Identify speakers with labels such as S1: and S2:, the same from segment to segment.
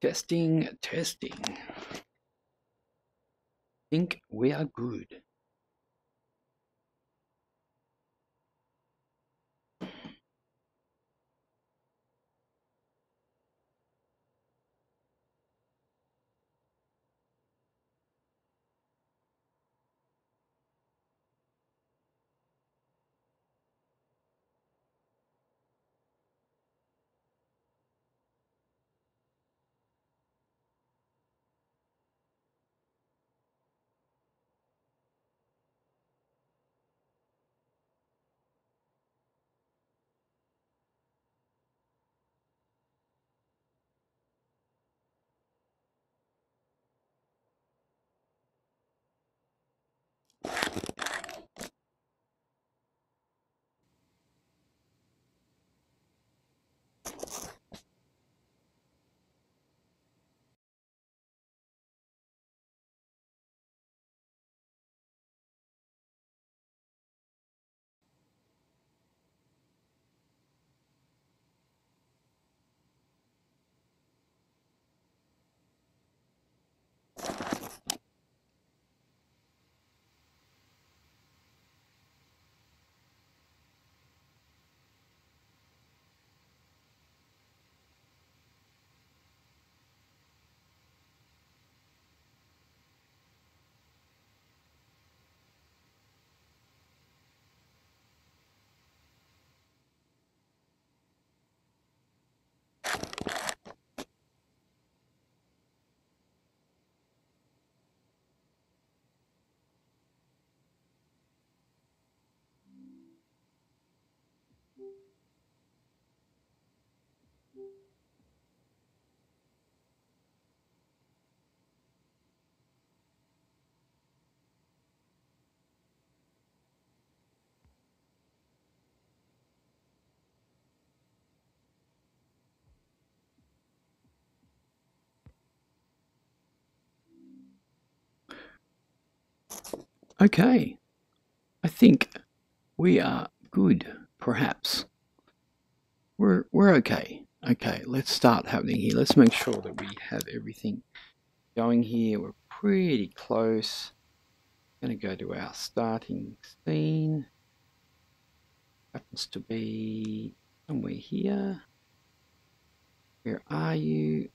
S1: Testing, testing. Think we are good. Okay, I think we are good, perhaps. We're okay. Okay, let's start happening here. Let's make sure that we have everything going here. We're pretty close. Going to go to our starting scene. Happens to be somewhere here. Where are you?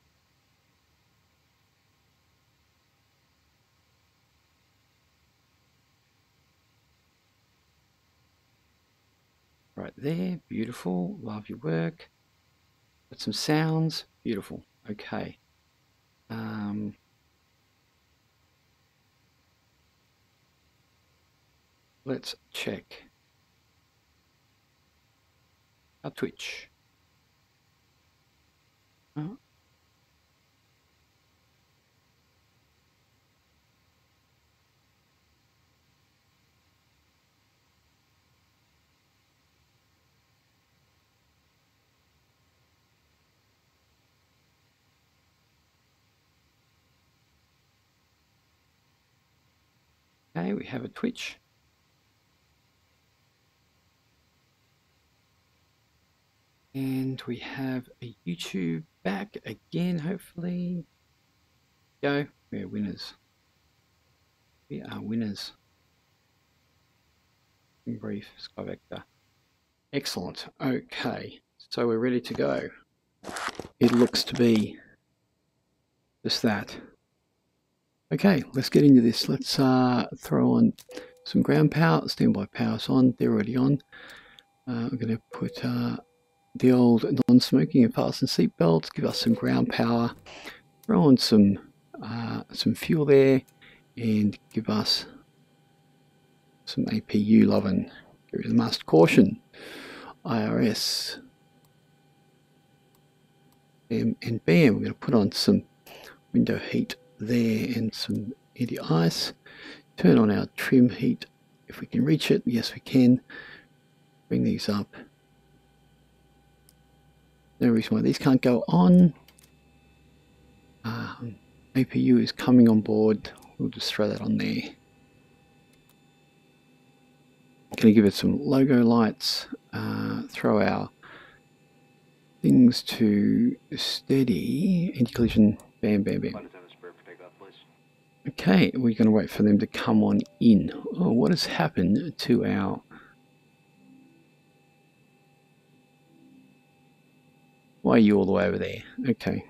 S1: Right there. Beautiful. Love your work. Got some sounds. Beautiful. Okay. let's check our Twitch. Oh. Okay, we have a Twitch. And we have a YouTube back again, hopefully. Go, we're winners. We are winners. In brief, Sky Vector. Excellent. Okay, so we're ready to go. It looks to be just that. Okay, let's get into this. Let's throw on some ground power. Standby power's on. They're already on. I'm going to put the old non-smoking and fasten seat belts. Give us some ground power. Throw on some fuel there, and give us some APU loving. Get rid of the master caution. IRS. Bam and bam. We're going to put on some window heat there and some anti-ice. Turn on our trim heat if we can reach it. Yes, we can. Bring these up. No reason why these can't go on. APU is coming on board. We'll just throw that on there. Going to give it some logo lights. Throw our things to steady. Anti-collision. Bam, bam, bam. Okay, we're going to wait for them to come on in. Oh, what has happened to our... Why are you all the way over there? Okay.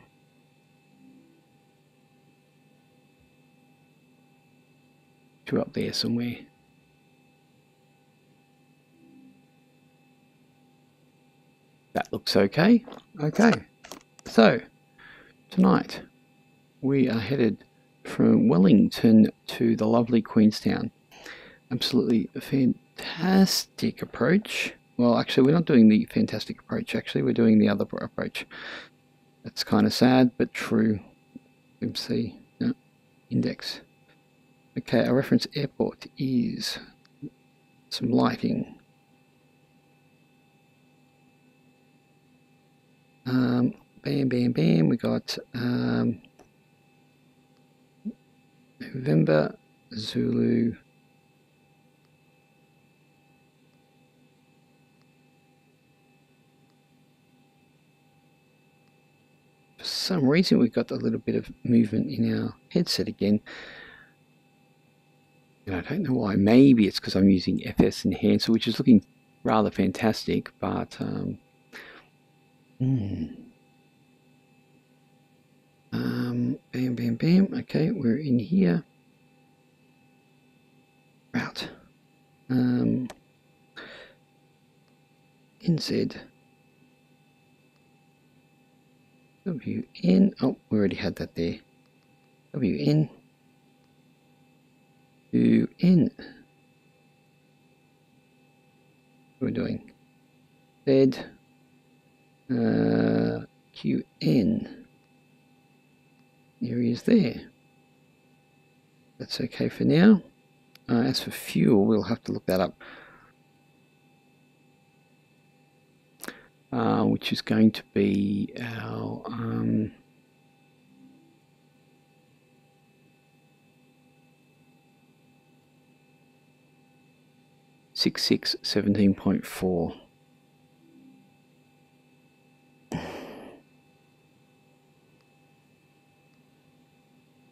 S1: Two up there somewhere. That looks okay. Okay. So, tonight we are headed from Wellington to the lovely Queenstown. Absolutely fantastic approach. Well, actually, we're not doing the fantastic approach. Actually, we're doing the other approach. That's kind of sad, but true. MC, no, index. Okay, our reference airport is some lighting. Bam, bam, bam. We got November, Zulu. For some reason, we've got a little bit of movement in our headset again. And I don't know why. Maybe it's because I'm using FS Enhancer, which is looking rather fantastic, but bam, bam, bam. Okay, we're in here. Route. NZ. WN. Oh, we already had that there. WN. UN. What are we doing? Z. QN. There he is there. That's okay for now. As for fuel, we'll have to look that up. Which is going to be our 6617.4.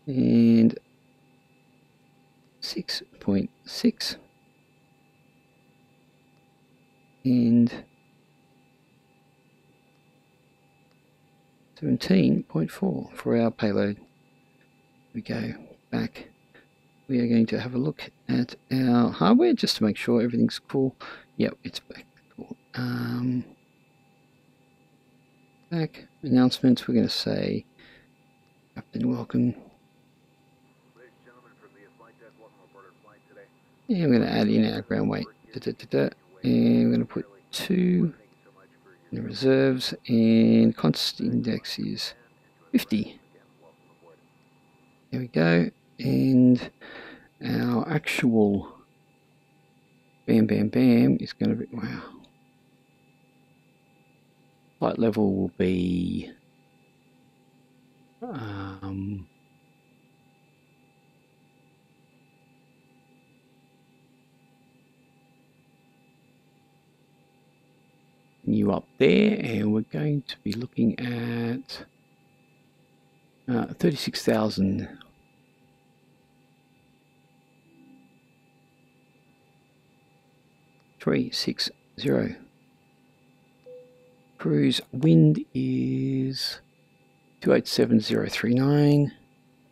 S1: And 6.6 and 17.4 for our payload. We go back. We are going to have a look at our hardware just to make sure everything's cool. Yep, it's back. Cool. Back announcements. We're going to say, Captain, welcome. And we're going to add in our ground weight. And we're going to put 2 in the reserves, and constant index is 50. There we go. And our actual bam bam bam is going to be, wow. Flight level will be new up there, and we're going to be looking at 36,000. Cruise wind is 287,039.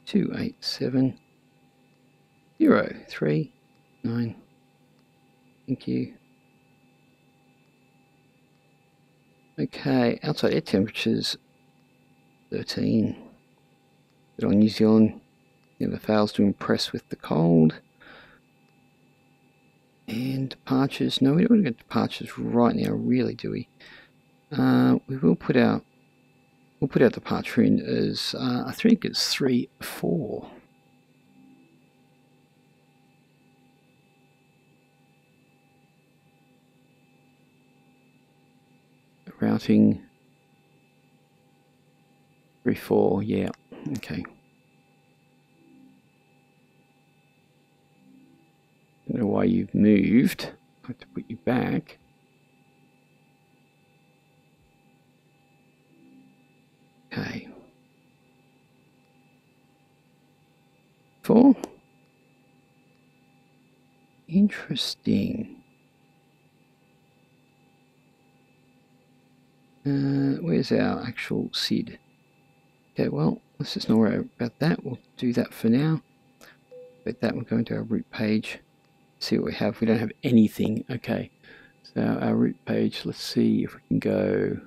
S1: 287,039. Thank you. Okay, outside air temperatures 13. But on New Zealand, never fails to impress with the cold. And departures, no, we don't want to get departures right now, really, do we? We will put our departure in as I think it's 3-4. Routing 3-4, yeah, okay. I don't know why you've moved. I have to put you back. Okay. 4. Interesting. Where's our actual SID? Okay, well, let's just not worry about that. We'll do that for now. But that, we'll go into our route page. See what we have. We don't have anything. Okay, so our route page, let's see if we can go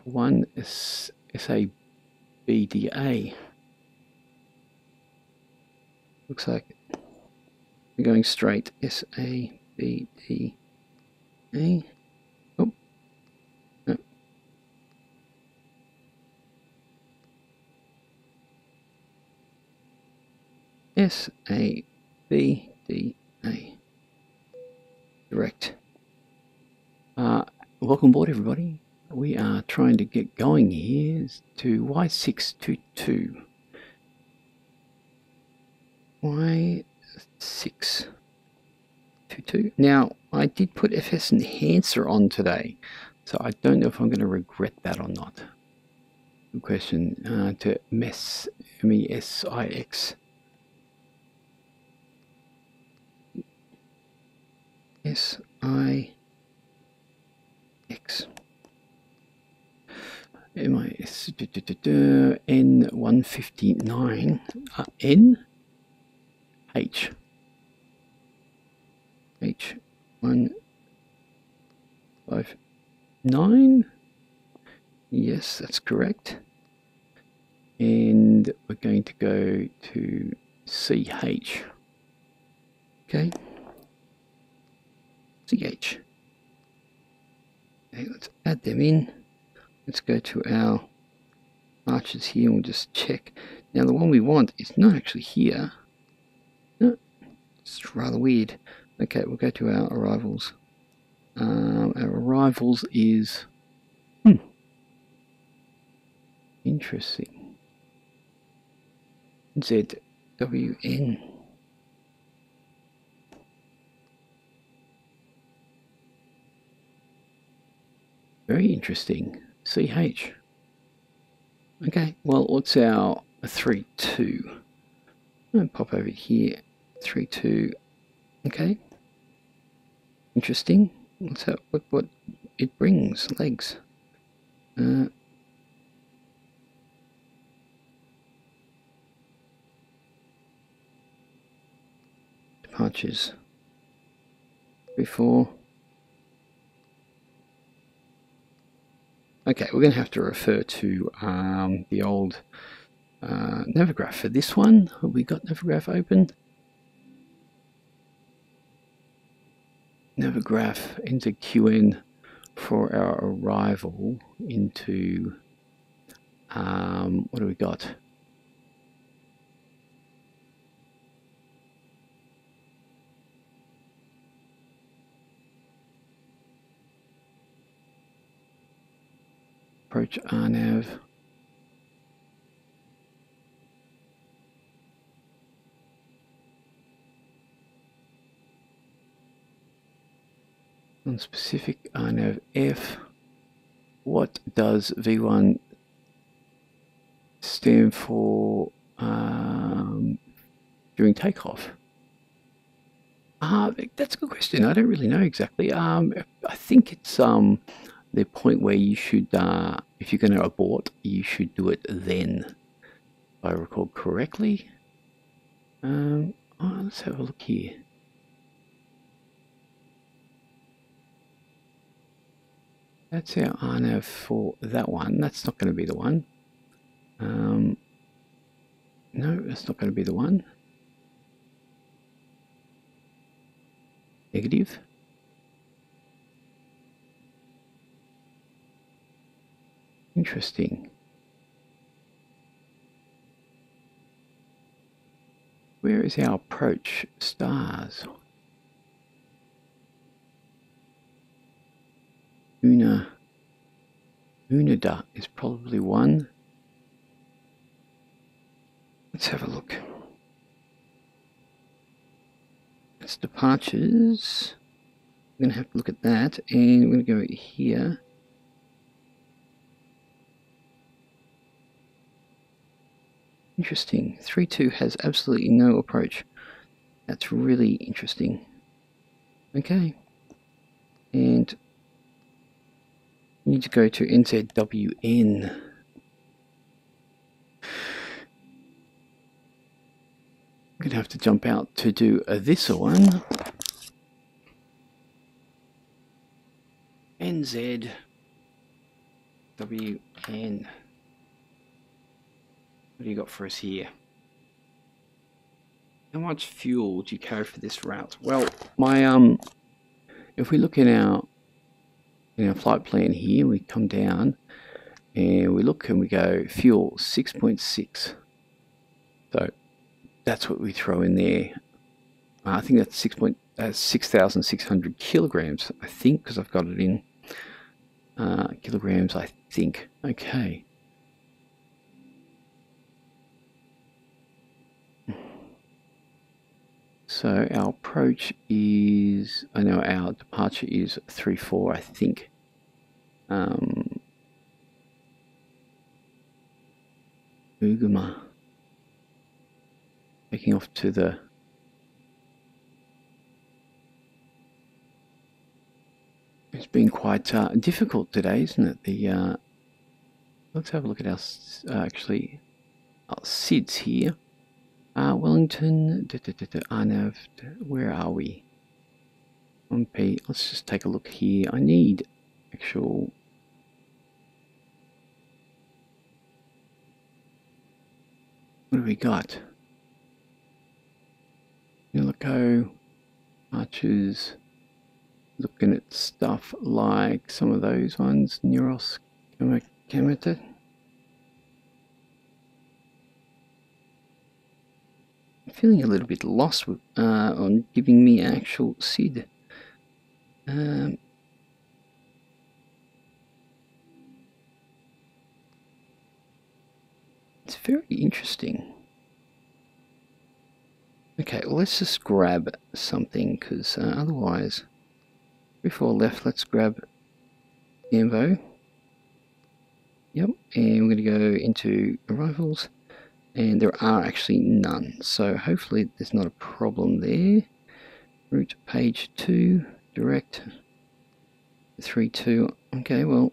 S1: one SABDA. Looks like we're going straight. SABDA. Oh, no. SABDA. Direct. Welcome aboard, everybody. We are trying to get going here to Y622. Y622. Now, I did put FS Enhancer on today, so I don't know if I'm going to regret that or not. Good question. To MESIX. SIX. MIS N159 N H H159. Yes, that's correct. And we're going to go to CH. Okay. CH. Okay, let's add them in. Let's go to our arches here and we'll just check. Now the one we want is not actually here. No, it's rather weird. Okay, we'll go to our arrivals. Our arrivals is interesting. NZWN. Very interesting. CH. Okay, well, what's our 3-2? I'm going to pop over here. 3-2. Okay. Interesting. What's that? What it brings? Legs. Departures. 3-4. Okay, we're going to have to refer to the old Navigraph for this one. Have we got Navigraph open? Navigraph NZQN for our arrival into, what do we got? Approach RNAV. On specific RNAV F. What does V1 stand for during takeoff? That's a good question. I don't really know exactly. I think it's the point where you should, if you're going to abort, you should do it then, if I recall correctly. Let's have a look here. That's our RNAV for that one. That's not going to be the one. No, that's not going to be the one. Negative. Interesting. Where is our approach stars? Unida is probably one. Let's have a look. It's departures. I'm going to have to look at that, and we're going to go here. Interesting. 3-2 has absolutely no approach. That's really interesting. Okay. And we need to go to NZWN. I'm going to have to jump out to do this one. NZWN. What do you got for us here? How much fuel do you carry for this route? Well, my if we look in our flight plan here, we come down and we look and we go fuel 6.6. So that's what we throw in there. I think that's 6,600 kilograms. I think, because I've got it in kilograms. I think. Okay. So our approach is, I know our departure is 3-4, I think. Ugama. Taking off to the... It's been quite difficult today, isn't it? Let's have a look at our, actually, our SIDS here. Wellington, RNAV, where are we? On P, let's just take a look here. I need actual... What do we got? Unico, arches, looking at stuff like some of those ones, Neuros, Kamata. I'm feeling a little bit lost with, on giving me actual SID. It's very interesting. Okay, well, let's just grab something, because otherwise, before left, let's grab Ambo. Yep, and we're going to go into arrivals, and there are actually none, so hopefully there's not a problem there. Route page 2, direct 3-2. Okay, well,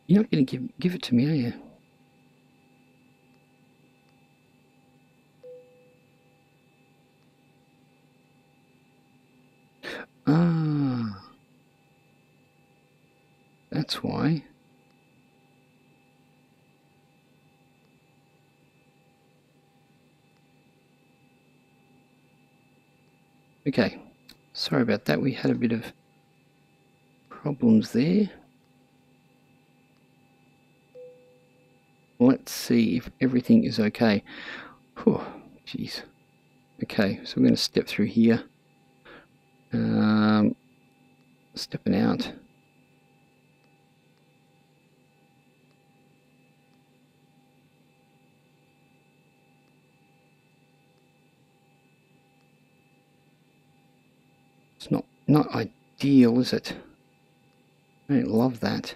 S1: you're not going to give it to me, are you? That's why. Okay, sorry about that. We had a bit of problems there. Let's see if everything is okay. Oh, jeez. Okay, so we're going to step through here. Stepping out. It's not ideal, is it? I don't love that.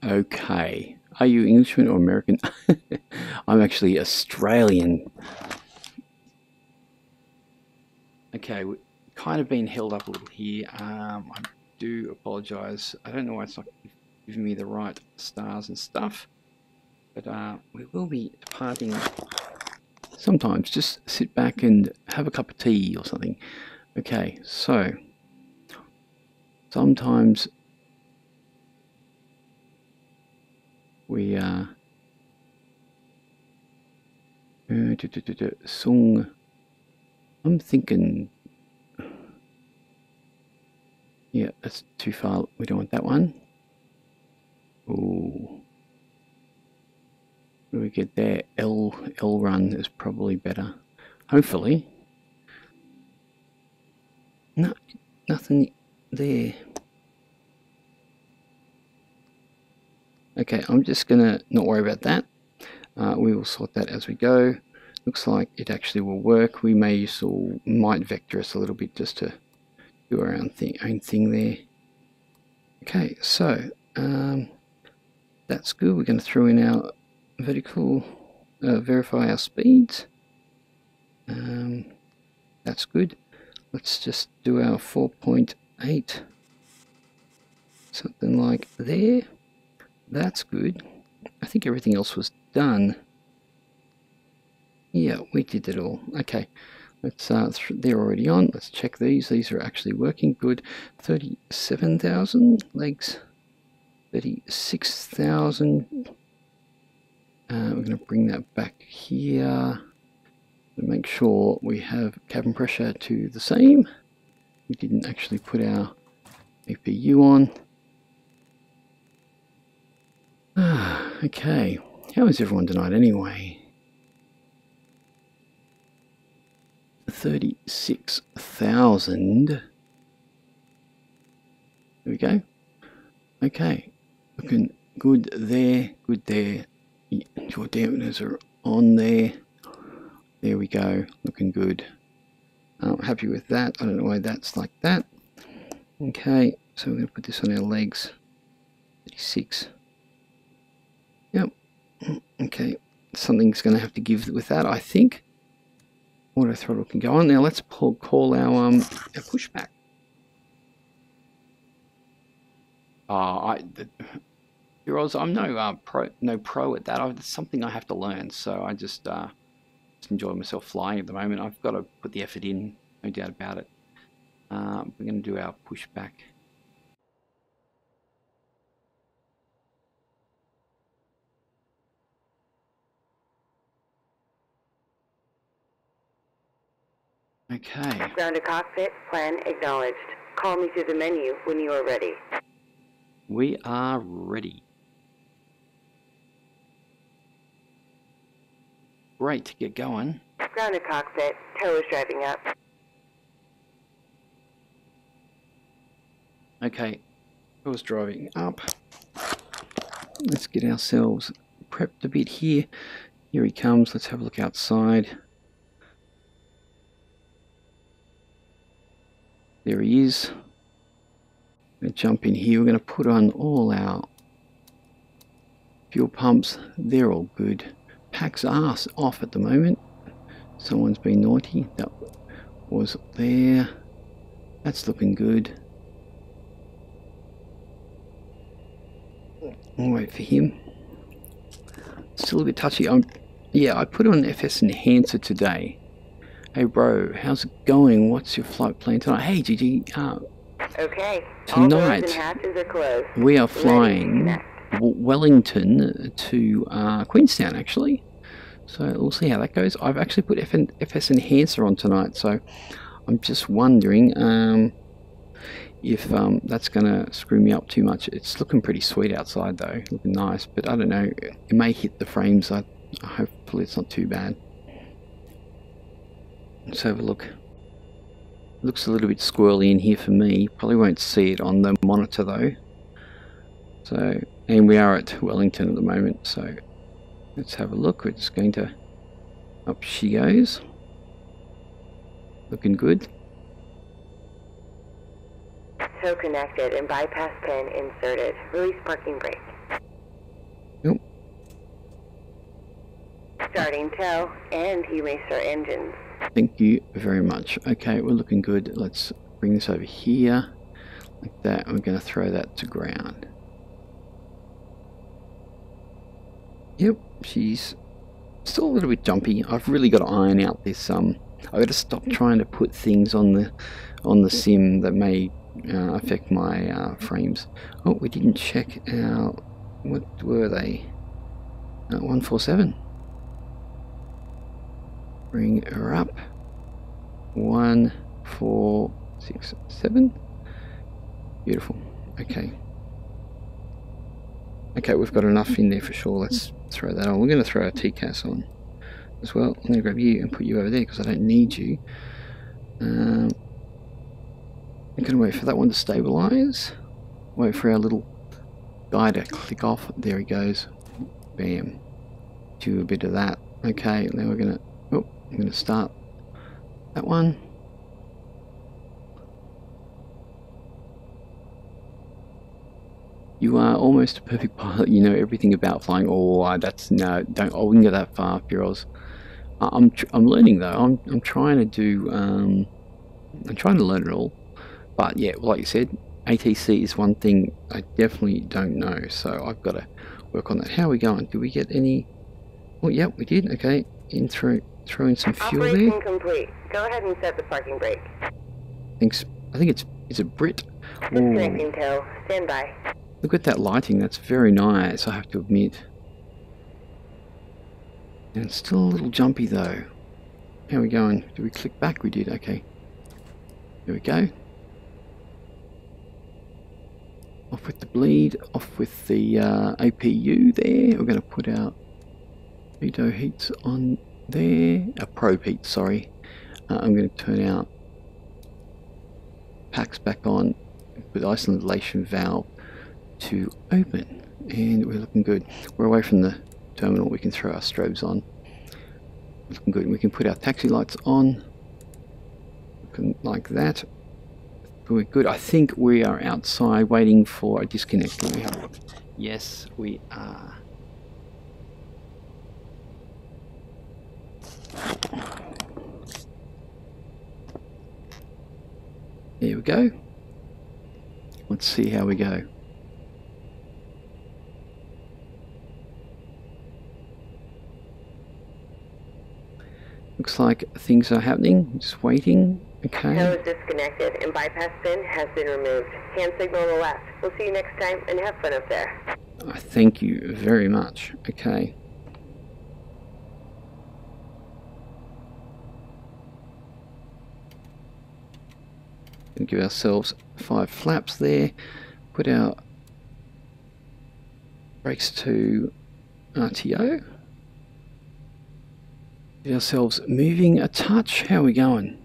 S1: Okay. Are you Englishman or American? I'm actually Australian. Okay, we've kind of been held up a little here. I do apologise. I don't know why it's not giving me the right stars and stuff. But we will be departing. Sometimes just sit back and have a cup of tea or something. Okay, so sometimes we song. I'm thinking, yeah, that's too far. We don't want that one. Oh, what do we get there? L run is probably better. Hopefully. No, nothing there. Okay, I'm just gonna not worry about that. We will sort that as we go. Looks like it actually will work. We might vector us a little bit just to do our own thing there. Okay, so that's good. We're going to throw in our vertical, verify our speeds. That's good. Let's just do our 4.8, something like there. That's good. I think everything else was done. Yeah, we did it all. Okay, let's they're already on. Let's check these. These are actually working good. 37,000 legs. 36,000. We're going to bring that back here to make sure we have cabin pressure to the same. We didn't actually put our APU on. Okay, how is everyone tonight anyway? 36,000. There we go. Okay, looking good there, good there. Your dampeners are on there. There we go, looking good. Happy with that. I don't know why that's like that. Okay, so we're going to put this on our legs. 36. Yep. Okay, something's going to have to give with that, I think. Auto throttle can go on. Now let's call our pushback. I'm no pro at that. It's something I have to learn. So I just enjoy myself flying at the moment. I've got to put the effort in, no doubt about it. We're going to do our pushback. Okay.
S2: Ground to cockpit, plan acknowledged. Call me through the menu when you are ready.
S1: We are ready. Great to get going.
S2: Ground to cockpit, tow is driving up.
S1: Okay, tow is driving up. Let's get ourselves prepped a bit here. Here he comes. Let's have a look outside. There he is. We're going to jump in here. We're going to put on all our fuel pumps. They're all good. Pack's arse off at the moment. Someone's been naughty. That was there. That's looking good. I'll wait for him. Still a bit touchy. Yeah, I put on FS Enhancer today. Hey bro, how's it going? What's your flight plan tonight? Hey Gigi,
S2: Okay. All doors and
S1: tonight
S2: hatches are closed.
S1: we are
S2: Ready to
S1: flying
S2: connect.
S1: Wellington to Queenstown actually. So we'll see how that goes. I've actually put FS Enhancer on tonight, so I'm just wondering if that's going to screw me up too much. It's looking pretty sweet outside though, looking nice, but I don't know, it may hit the frames. Hopefully it's not too bad. Let's have a look. Looks a little bit squirrely in here for me. Probably won't see it on the monitor though. So, and we are at Wellington at the moment, so let's have a look. We're just going to, up she goes. Looking good.
S2: Tow connected and bypass pin inserted. Release parking brake.
S1: Nope.
S2: Starting tow, and you may start engines.
S1: Thank you very much. Okay, we're looking good. Let's bring this over here like that. We're going to throw that to ground. Yep, she's still a little bit jumpy. I've really got to iron out this. I've got to stop trying to put things on the sim that may affect my frames. Oh, we didn't check our, what were they? 147. Bring her up. 1, 4, 6, 7. Beautiful. Okay. Okay, we've got enough in there for sure. Let's throw that on. We're going to throw our TCAS on as well. I'm going to grab you and put you over there because I don't need you. I'm going to wait for that one to stabilize. Wait for our little guy to click off. There he goes. Bam. Do a bit of that. Okay, now we're going to... Oh, I'm going to start that one. You are almost a perfect pilot. You know everything about flying. Oh, that's no. Don't. I wouldn't go that far, Piros. I'm learning though. I'm trying to do. I'm trying to learn it all. But yeah, like you said, ATC is one thing I definitely don't know. So I've got to work on that. How are we going? Did we get any? Oh, yeah, we did. Okay, throw in some fuel
S2: Operation
S1: there.
S2: complete. Go ahead and set the parking brake.
S1: Thanks. I think it's a Brit.
S2: Disconnecting tow. Stand by.
S1: Look at that lighting, that's very nice, I have to admit. And it's still a little jumpy though. How are we going? Did we click back? We did, okay. There we go. Off with the bleed, off with the APU there. We're going to put our veto heats on there. Probe heat, sorry. I'm going to turn our packs back on with isolation valve to open, and we're looking good. We're away from the terminal. We can throw our strobes on. Looking good. We can put our taxi lights on. Looking like that. We're good. I think we are outside waiting for a disconnect. Let me have a look. Yes, we are. There we go. Let's see how we go. Looks like things are happening. Just waiting. Okay.
S2: Tow is disconnected and bypass pin has been removed. Hand signal on the left. We'll see you next time and have fun up there.
S1: Thank you very much. Okay. We'll give ourselves 5 flaps there. Put our brakes to RTO. Get ourselves moving a touch. How are we going?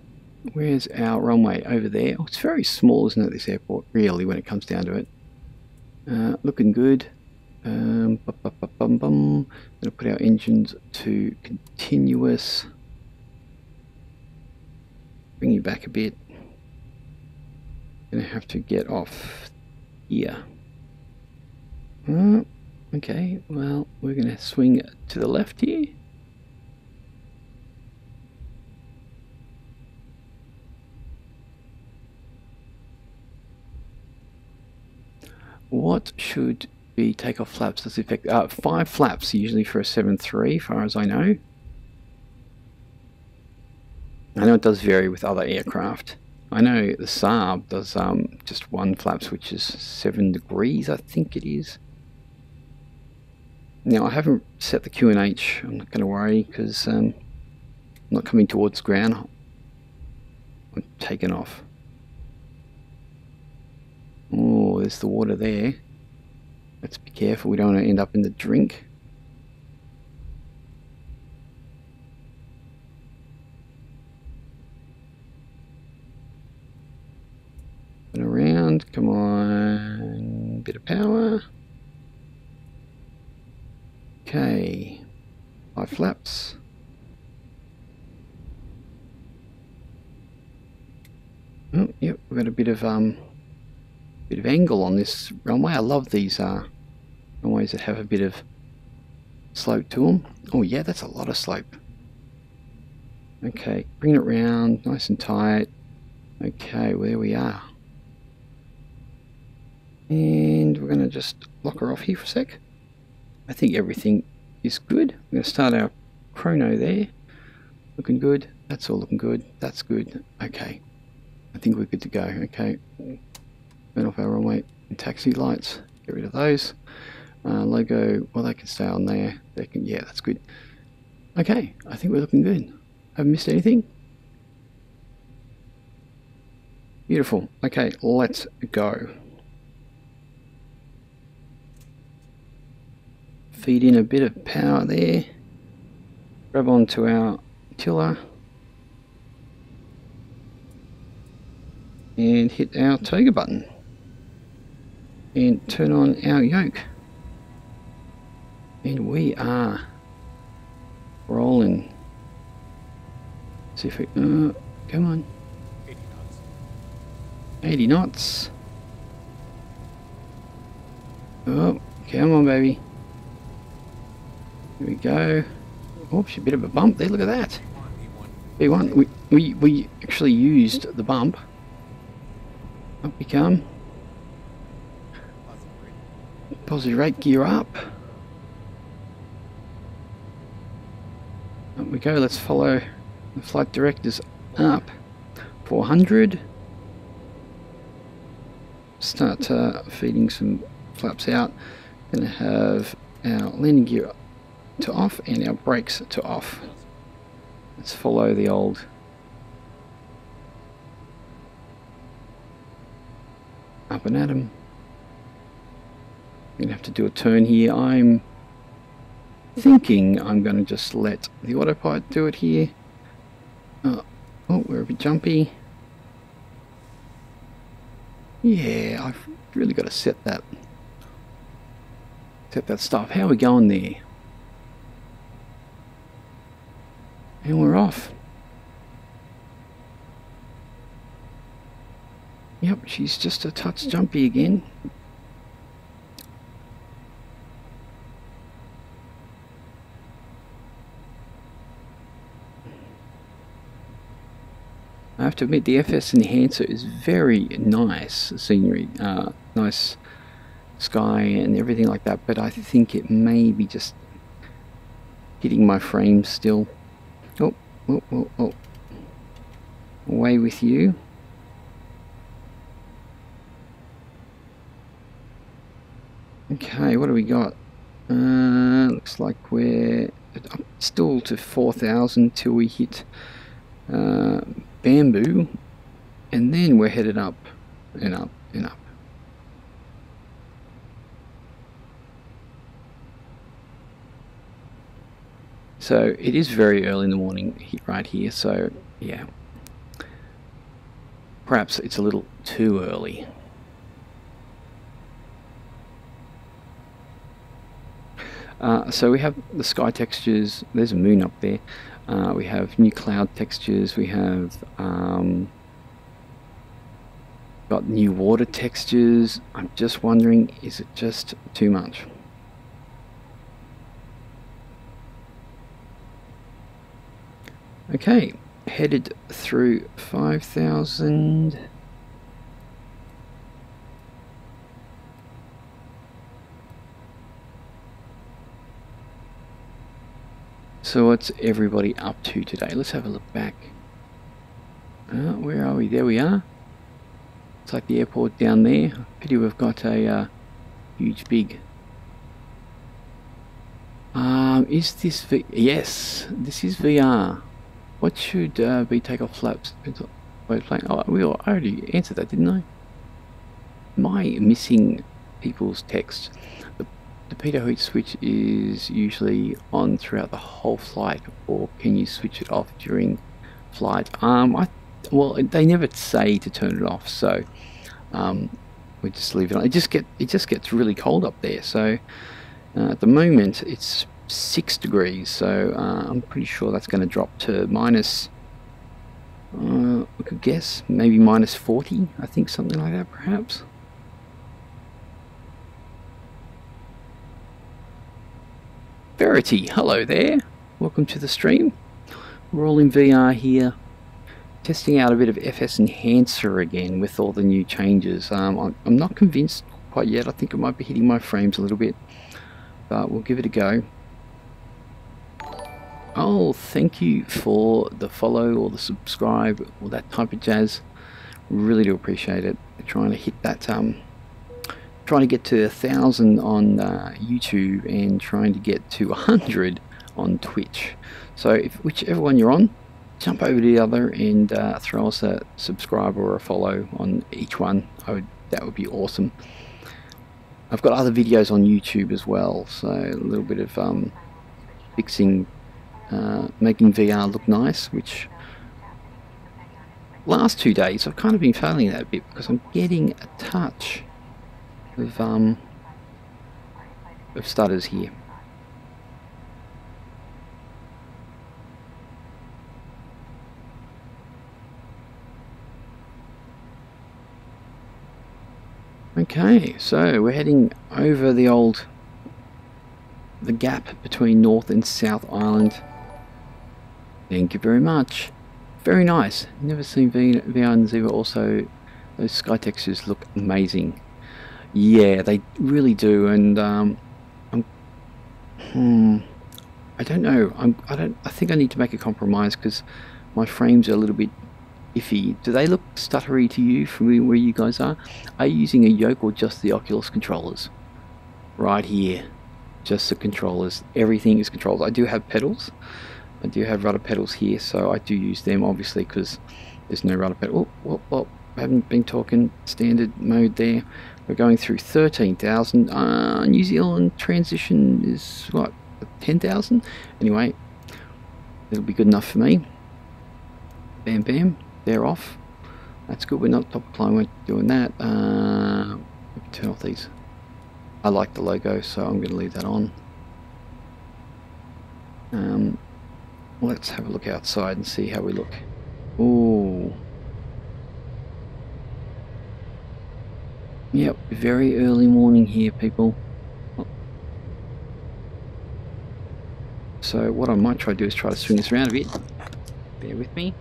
S1: Where's our runway? Over there. Oh, it's very small, isn't it, this airport, really, when it comes down to it. Looking good. Gonna put our engines to continuous. Bring you back a bit. Gonna have to get off here. Okay, well, we're gonna swing to the left here. What should be takeoff flaps? Does it affect 5 flaps usually for a 7.3, far as I know. I know it does vary with other aircraft. I know the Saab does just one flaps, which is 7 degrees, I think it is. Now I haven't set the QNH. I'm not going to worry because I'm not coming towards ground. I'm taking off. Oh, there's the water there. Let's be careful. We don't want to end up in the drink. And around. Come on. Bit of power. Okay. 5 flaps. Oh, yep. We've got a bit of angle on this runway. I love these runways that have a bit of slope to them. Oh yeah, that's a lot of slope. Okay, bring it round, nice and tight. Okay, well, there we are. And we're going to just lock her off here for a sec. I think everything is good. I'm going to start our chrono there. Looking good. That's all looking good. That's good. Okay. I think we're good to go. Okay. Turn off our runway and taxi lights. Get rid of those. Logo, well, they can stay on there. They can, yeah, that's good. Okay, I think we're looking good. Haven't missed anything. Beautiful. Okay, let's go. Feed in a bit of power there. Grab onto our tiller. And hit our toga button. And turn on our yoke. And we are rolling. See if we, come on.
S3: 80 knots.
S1: 80 knots. Oh, come on, baby. Here we go. Oops, a bit of a bump there. Look at that. B1. We actually used the bump. Up we come. Positive rate, gear up. Up we go. Let's follow the flight directors up. 400. Start feeding some flaps out. Going to have our landing gear to off and our brakes to off. Let's follow the old up and at 'em. I'm going to have to do a turn here. I'm thinking I'm going to just let the autopilot do it here. Oh, we're a bit jumpy. Yeah, I've really got to set that stuff. How are we going there? And we're off. Yep, she's just a touch jumpy again. I have to admit, the FS Enhancer is very nice scenery, nice sky and everything like that, but I think it may be just hitting my frame still. Oh. Away with you. Okay, what do we got? Looks like we're up still to 4,000 till we hit Bamboo, and then we're headed up and up and up. So it is very early in the morning right here, so yeah, perhaps it's a little too early. So we have the sky textures. There's a moon up there. We have new cloud textures. We have got new water textures. I'm just wondering, is it just too much? Okay, headed through 5,000. So what's everybody up to today? Let's have a look back. Where are we? There we are. It's like the airport down there. Pity we've got a huge big... is this yes, this is VR. What should be takeoff flaps? Wait, plane. Oh, I already answered that, didn't I? Am I missing people's text? The pitot heat switch is usually on throughout the whole flight, or can you switch it off during flight? Well, they never say to turn it off, so we just leave it on. It just gets really cold up there. So at the moment it's 6 degrees, so I'm pretty sure that's going to drop to minus. I could guess maybe minus 40. I think something like that, perhaps. Verity, hello there. Welcome to the stream. We're all in VR here, testing out a bit of FS Enhancer again with all the new changes. I'm not convinced quite yet. I think it might be hitting my frames a little bit, but we'll give it a go. Oh, thank you for the follow or the subscribe, all that type of jazz. Really do appreciate it. We're trying to hit that, trying to get to 1,000 on YouTube and trying to get to 100 on Twitch. So whichever one you're on, jump over to the other and throw us a subscribe or a follow on each one. That would be awesome. I've got other videos on YouTube as well, so a little bit of fixing, making VR look nice, which last 2 days I've kind of been failing that a bit because I'm getting a touch of stutters here. Okay, so we're heading over the gap between North and South Island. Thank you very much. Very nice. Never seen VR and Zibo. Also, those sky textures look amazing. Yeah, they really do, and I don't know. I think I need to make a compromise because my frames are a little bit iffy. Do they look stuttery to you from where you guys are? Are you using a yoke or just the Oculus controllers? Right here, just the controllers. Everything is controlled. I do have pedals. I do have rudder pedals here, so I do use them obviously because there's no rudder pedal. Oh, I haven't been talking standard mode there. We're going through 13,000. New Zealand transition is what, 10,000? Anyway, it'll be good enough for me. Bam, bam. They're off. That's good. We're not top flying. We're doing that. We can turn off these. I like the logo, so I'm going to leave that on. Let's have a look outside and see how we look. Ooh. Yep, very early morning here, people. So what I might try to do is try to swing this around a bit. Bear with me.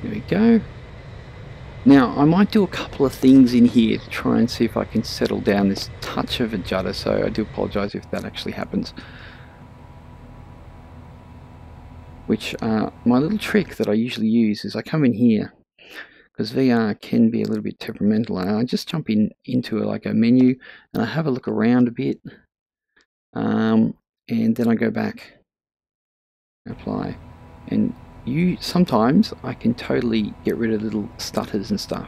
S1: There we go. Now I might do a couple of things in here to try and see if I can settle down this touch of a judder, so I do apologise if that actually happens. Which my little trick that I usually use is I come in here, because VR can be a little bit temperamental, and I just jump into like a menu and I have a look around a bit, and then I go back, apply, and sometimes I can totally get rid of little stutters and stuff.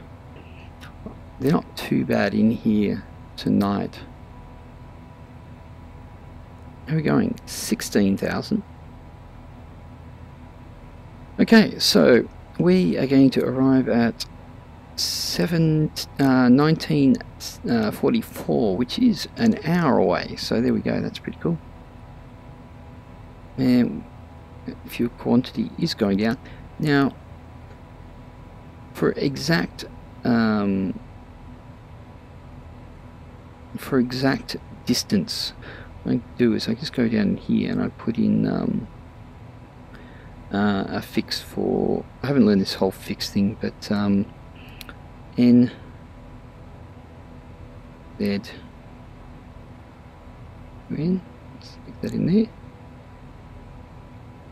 S1: They're not too bad in here tonight. How are we going? 16,000. Okay, so we are going to arrive at 1944, which is an hour away. So there we go. That's pretty cool. And fuel quantity is going down. Now, for exact distance, What I do is I just go down here and I put in a fix for, I haven't learned this whole fix thing, but NZWN. Let's stick that in there.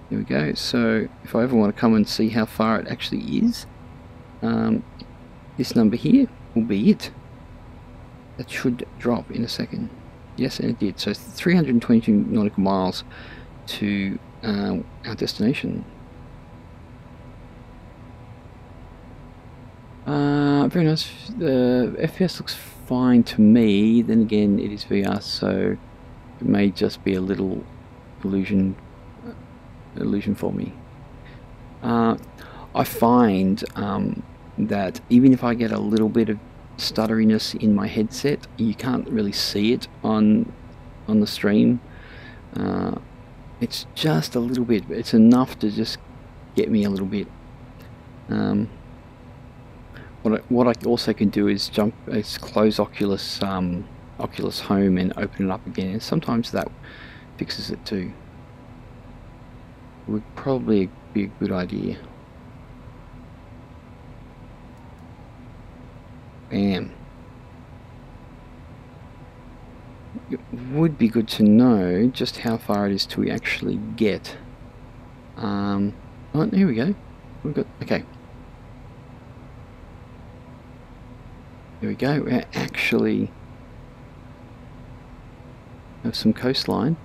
S1: There we go. So if I ever want to come and see how far it actually is, this number here will be it. That should drop in a second. Yes, and it did. So 322 nautical miles to our destination. Very nice. The FPS looks fine to me. Then again, it is VR, so it may just be a little illusion for me. I find that even if I get a little bit of stutteriness in my headset, you can't really see it on the stream. It's just a little bit, but it's enough to just get me a little bit. What I also can do is close Oculus Home and open it up again, and sometimes that fixes it too. Would probably be a good idea. Bam. It would be good to know just how far it is till we actually get. Oh, here we go. We've got, okay. There we go. We actually have some coastline.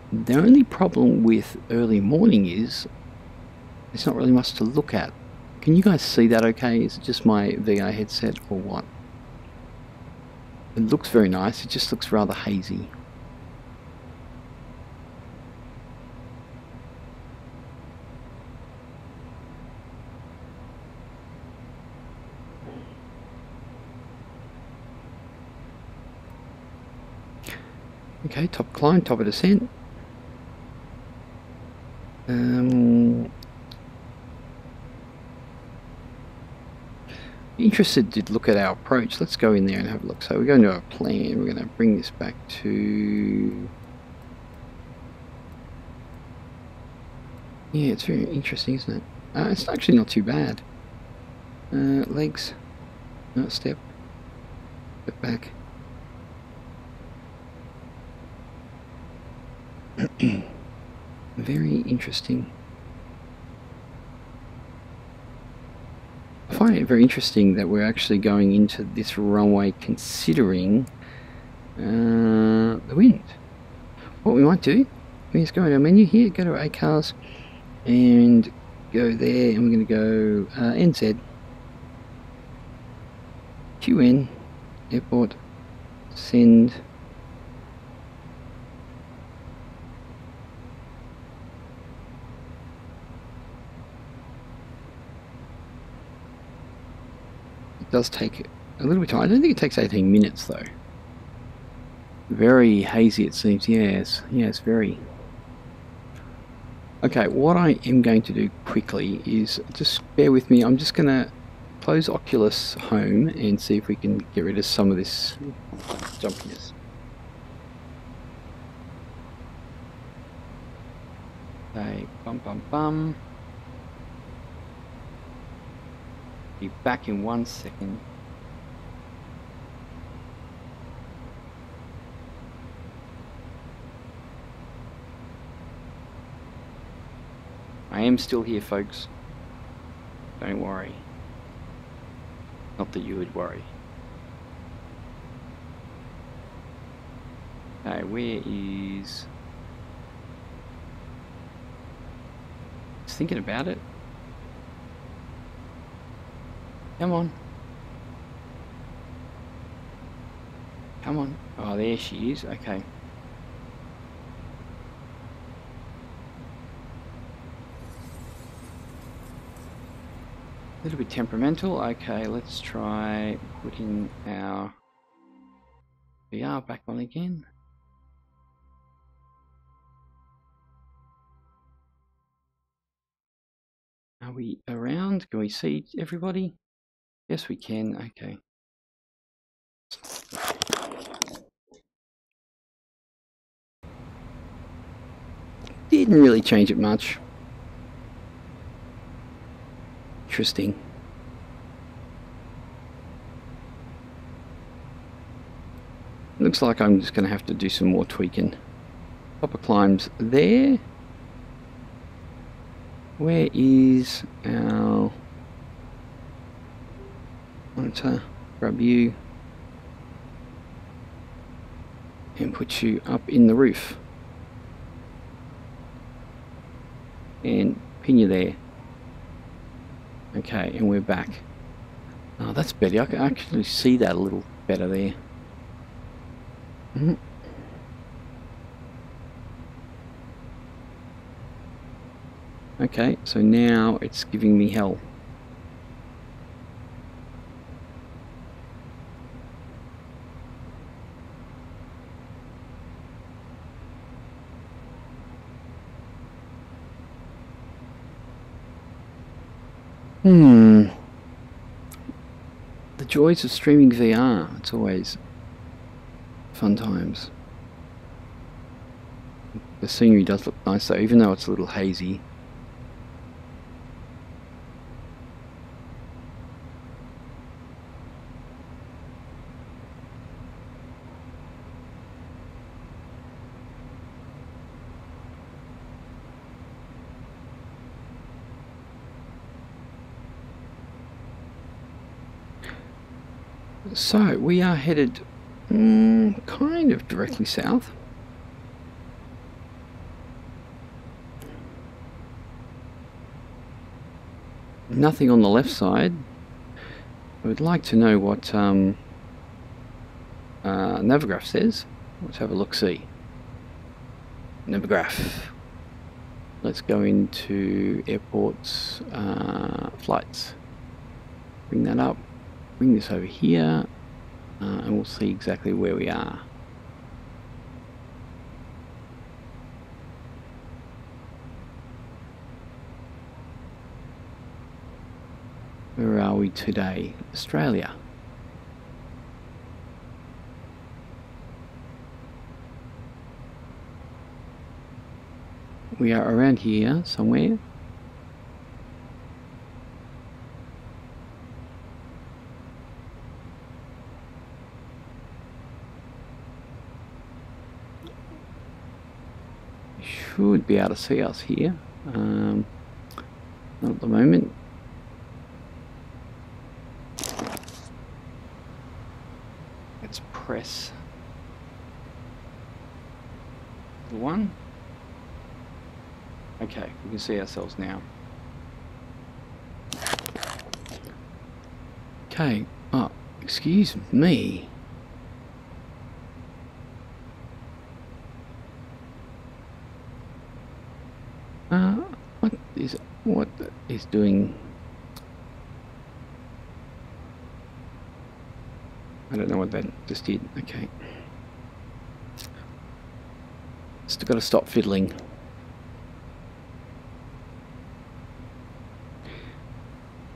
S1: The only problem with early morning is there's not really much to look at. Can you guys see that okay? Is it just my VR headset or what? It looks very nice, it just looks rather hazy. Okay, top climb, top of descent. Interested to look at our approach. Let's go in there and have a look. So we're going to our plan. We're going to bring this back to... Yeah, it's very interesting, isn't it? It's actually not too bad. Legs. No, step back. Very interesting. I find it very interesting that we're actually going into this runway considering the wind. What we might do, we just go into our menu here, go to our ACARS and go there, and we're going to go NZWN Airport, send. It does take a little bit of time. I don't think it takes 18 minutes though. Very hazy it seems. Yes, very. Okay, what I am going to do quickly is, just bear with me, I'm just going to close Oculus Home and see if we can get rid of some of this jumpiness. Okay, bum. Be back in 1 second. I am still here, folks. Don't worry. Not that you would worry. Okay, where is... Just thinking about it. Come on. Come on. Oh, there she is. Okay. A little bit temperamental. Okay, let's try putting our VR back on again. Are we around? Can we see everybody? Yes, we can. Okay. didn't really change it much. Interesting. Looks like I'm just going to have to do some more tweaking. Copper climbs there. Where is our monitor? Grab you and put you up in the roof and pin you there. Okay, and we're back. Oh, that's better. I can actually see that a little better there. Okay, so now it's giving me hell. The joys of streaming VR. It's always fun times. The scenery does look nice though, even though it's a little hazy. So we are headed kind of directly south. Nothing on the left side. I would like to know what Navigraph says. Let's have a look-see. Navigraph. Let's go into airports, flights. Bring that up. Bring this over here, and we'll see exactly where we are. Where are we today? Australia. We are around here somewhere. Should be able to see us here. Not at the moment. Let's press the one. Okay, we can see ourselves now. Okay, oh, excuse me. What is doing? I don't know what that just did. Okay. Still got to stop fiddling.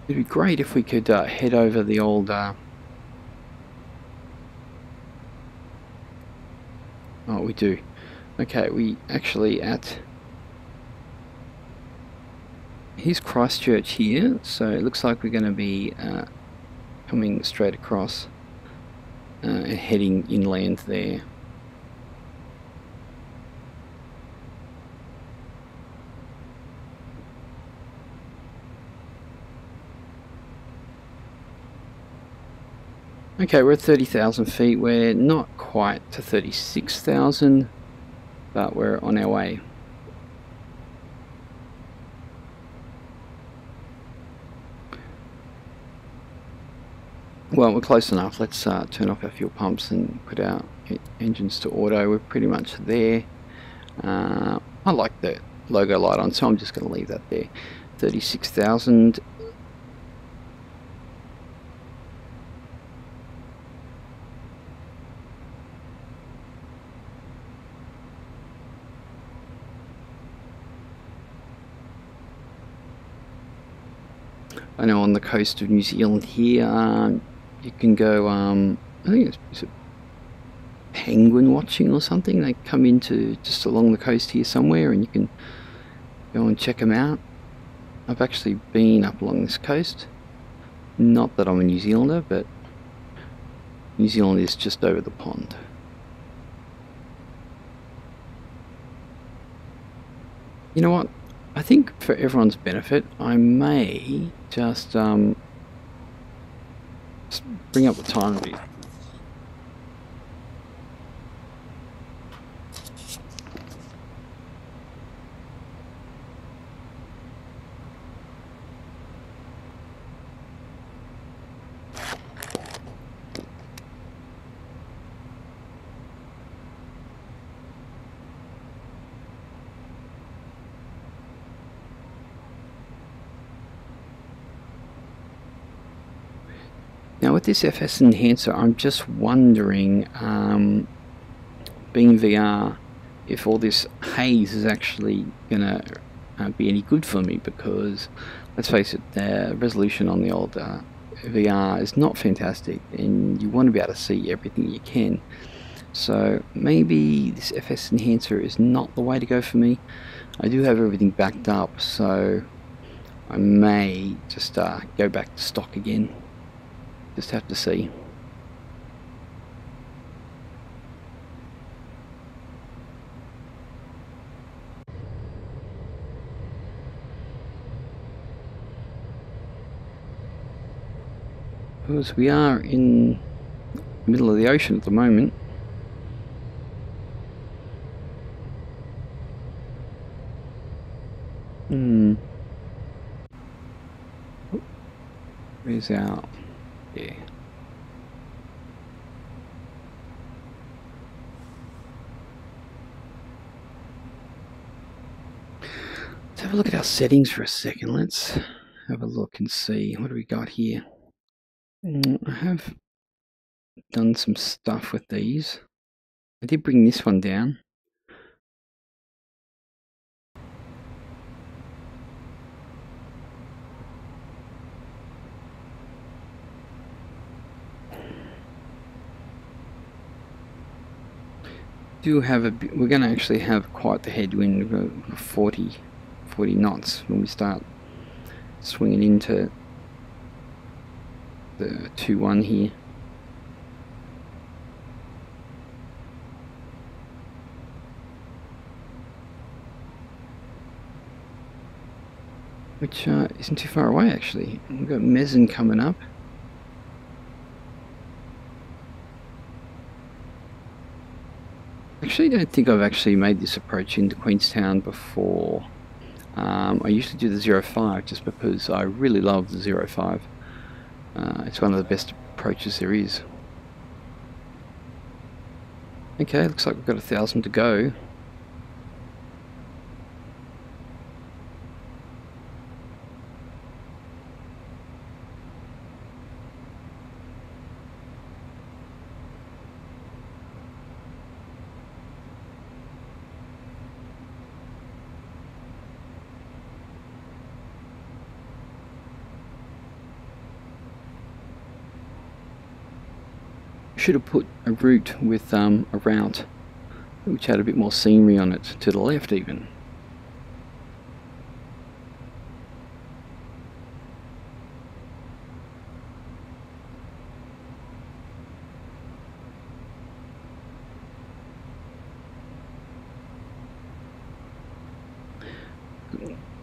S1: It'd be great if we could head over the old oh, we do. Okay, we actually at here's Christchurch here, so it looks like we're going to be coming straight across and heading inland there. Okay, we're at 30,000 feet. We're not quite to 36,000, but we're on our way. Well, we're close enough. Let's turn off our fuel pumps and put our engines to auto. We're pretty much there. I like the logo light on, so I'm just going to leave that there. 36,000. I know on the coast of New Zealand here, you can go, I think it's penguin watching or something. They come into just along the coast here somewhere, and you can go and check them out. I've actually been up along this coast. Not that I'm a New Zealander, but New Zealand is just over the pond. You know what? I think for everyone's benefit, I may just bring up the time a bit. Now with this FS enhancer, I'm just wondering, being VR, if all this haze is actually going to be any good for me, because let's face it, the resolution on the old VR is not fantastic, and you want to be able to see everything you can. So maybe this FS enhancer is not the way to go for me. I do have everything backed up, so I may just go back to stock again. Just have to see. Because we are in the middle of the ocean at the moment. Where's our... yeah. Let's have a look at our settings for a second. Let's have a look and see what do we got here. I have done some stuff with these. I did bring this one down. We're going to actually have quite the headwind, 40 knots when we start swinging into the 2-1 here. Which isn't too far away actually. We've got Mezen coming up. Actually, I don't think I've actually made this approach into Queenstown before. I usually do the 05 just because I really love the 05. It's one of the best approaches there is. Okay, looks like we've got 1,000 to go. Should have put a route with a route which had a bit more scenery on it, to the left even.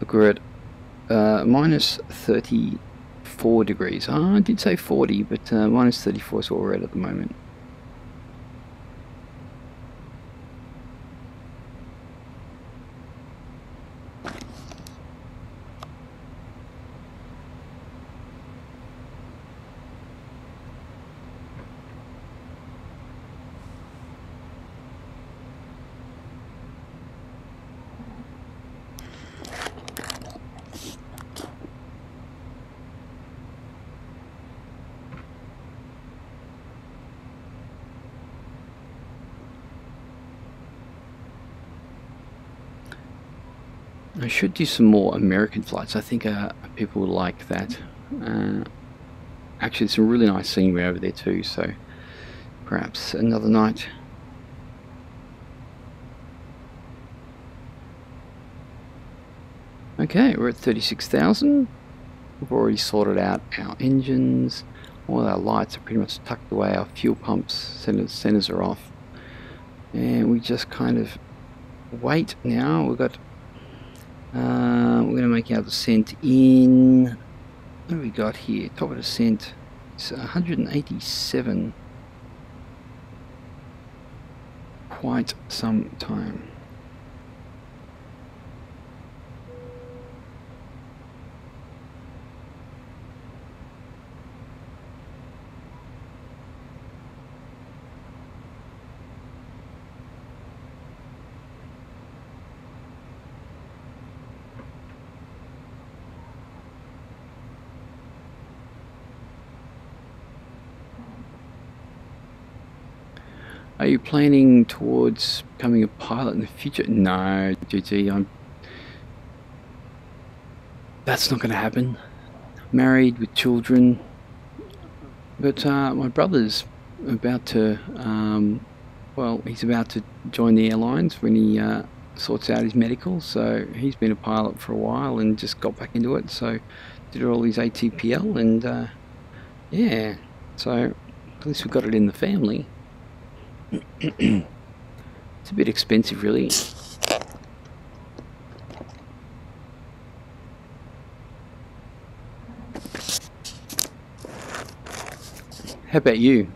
S1: Look, we're at minus 34 degrees. I did say 40, but minus 34 is what we're at the moment. I should do some more American flights. I think people will like that. Actually, some really nice scenery over there too, so perhaps another night Okay, we're at 36,000. We've already sorted out our engines. All our lights are pretty much tucked away. Our fuel pumps, centers are off. And we just kind of wait now. We've got, we're going to make our descent in, what do we got here? Top of descent, it's 187. Quite some time. Are you planning towards becoming a pilot in the future? No, GT, that's not going to happen. Married with children, but my brother's about to, well, he's about to join the airlines when he sorts out his medical. So he's been a pilot for a while and just got back into it. So did all his ATPL and yeah, so at least we've got it in the family. It's a bit expensive, really. How about you?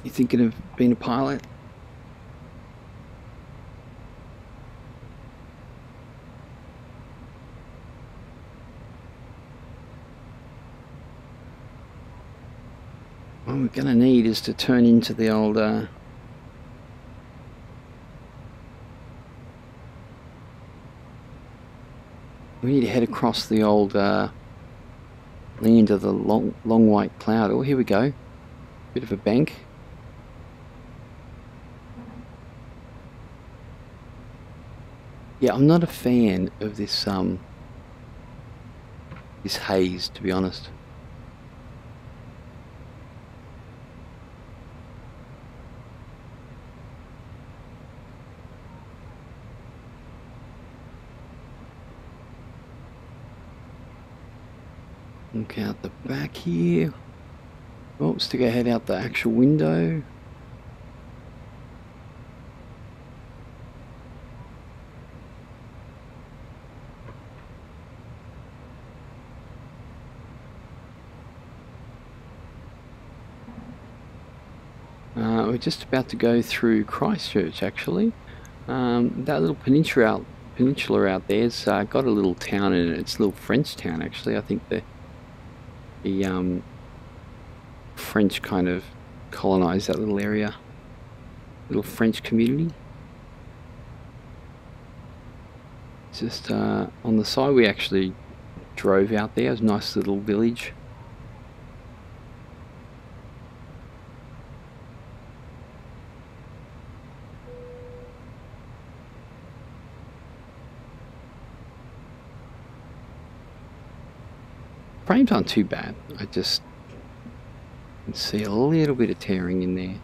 S1: You thinking of being a pilot? What we're going to need is to turn into the old we need to head across the old land of the long white cloud. Oh, here we go. Bit of a bank. Yeah, I'm not a fan of this this haze, to be honest. Look out the back here. Oh, stick our head out the actual window. We're just about to go through Christchurch, actually. That little peninsula out there's got a little town in it. It's a little French town, actually. I think the French kind of colonized that little area. Little French community. Just on the side, we actually drove out there. It was a nice little village. Frames aren't too bad. I just can see a little bit of tearing in there.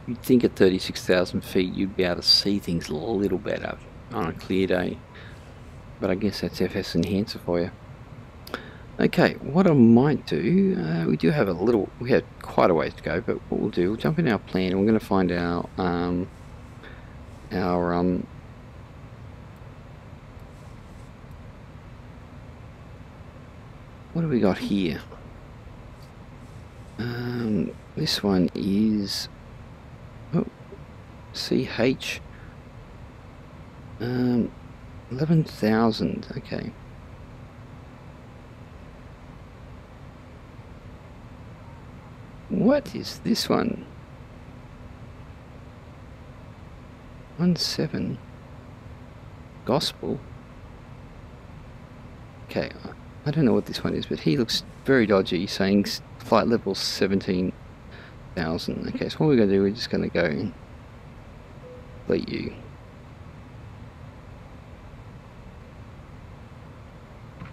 S1: You'd think at 36,000 feet you'd be able to see things a little better on a clear day. But I guess that's FS Enhancer for you. Okay, what I might do, we do have we have quite a ways to go, but what we'll do, we'll jump in our plan and we're going to find our what do we got here? This one is CH 11,000. Okay. What is this one? 17 Gospel. Okay, I don't know what this one is, but he looks very dodgy, saying flight level 17. 1,000. Okay, so what we're going to do, we're just going to go and delete you.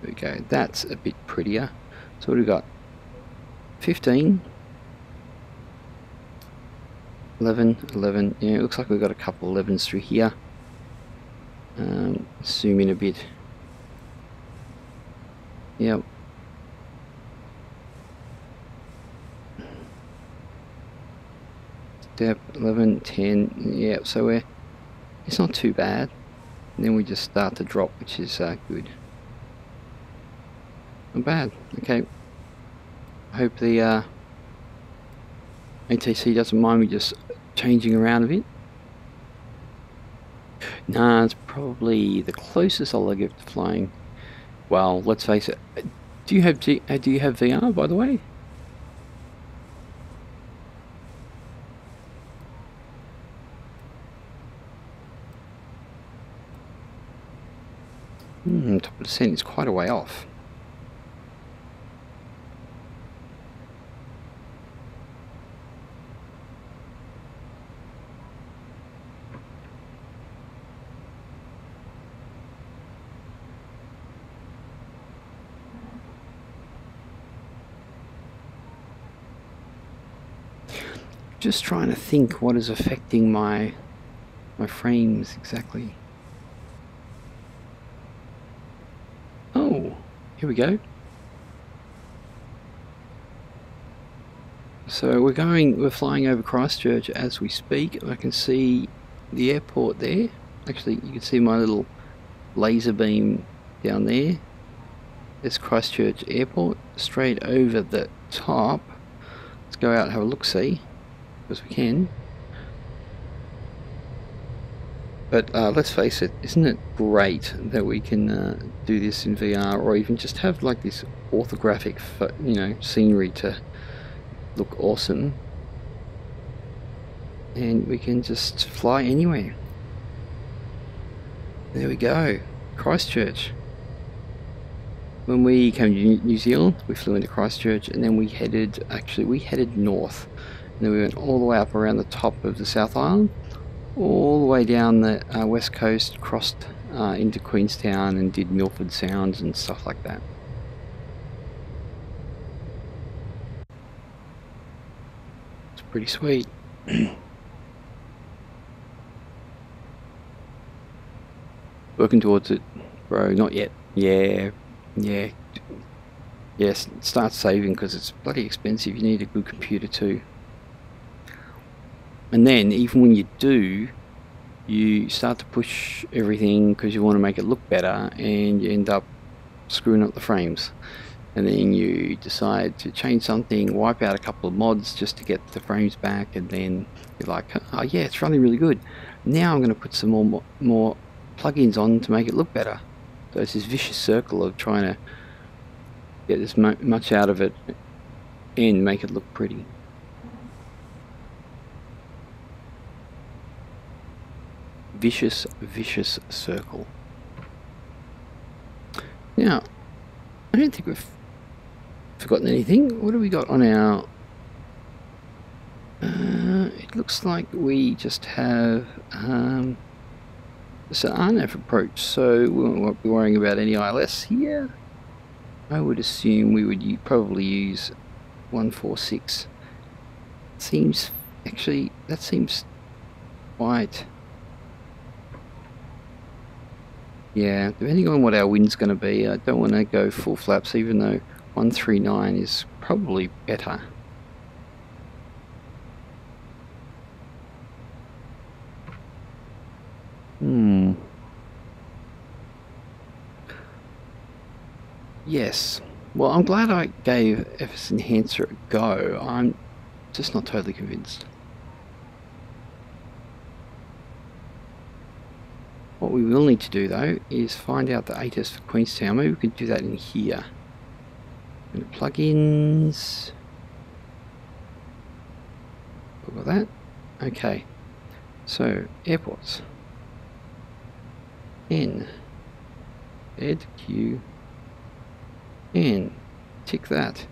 S1: There we go. That's a bit prettier. So what have we got? 15. 11, 11. Yeah, it looks like we've got a couple of 11s through here. Zoom in a bit. Yep. Step 11, 10. Yeah, so it's not too bad. And then we just start to drop, which is good. Not bad. Okay. I hope the ATC doesn't mind me just changing around a bit. Nah, it's probably the closest I'll get to flying. Well, let's face it. Do you have VR, by the way? Top of descent is quite a way off. Just trying to think what is affecting my frames exactly. Oh, here we go. So we're flying over Christchurch as we speak. I can see the airport there. Actually, you can see my little laser beam down there. There's Christchurch Airport straight over the top. Let's go out and have a look-see, because we can. But let's face it, isn't it great that we can do this in VR, or even just have like this orthographic, scenery to look awesome, and we can just fly anywhere. There we go, Christchurch. When we came to New Zealand, we flew into Christchurch, and then we headed north, and then we went all the way up around the top of the South Island, all the way down the west coast, crossed into Queenstown and did Milford Sounds and stuff like that. It's pretty sweet. Working towards it, bro. Not yet. Yeah. Yes, start saving, because it's bloody expensive. You need a good computer too. And then, even when you do, you start to push everything because you want to make it look better, and you end up screwing up the frames. And then you decide to change something, wipe out a couple of mods just to get the frames back, and then you're like, oh yeah, it's running really good. Now I'm going to put some more plugins on to make it look better. So it's this vicious circle of trying to get as much out of it and make it look pretty. Vicious circle. Now, I don't think we've forgotten anything. What have we got on our... it looks like we just have this RNAV approach, so we won't be worrying about any ILS here. I would assume we would probably use 146. That seems quite... Yeah, depending on what our wind's going to be, I don't want to go full flaps, even though 139 is probably better. Yes. Well, I'm glad I gave FS Enhancer a go. I'm just not totally convinced. What we will need to do though is find out the ATIS for Queenstown. Maybe we could do that in here. Plugins. We've got that. Okay. So airports. N. Ed Q. N. Tick that.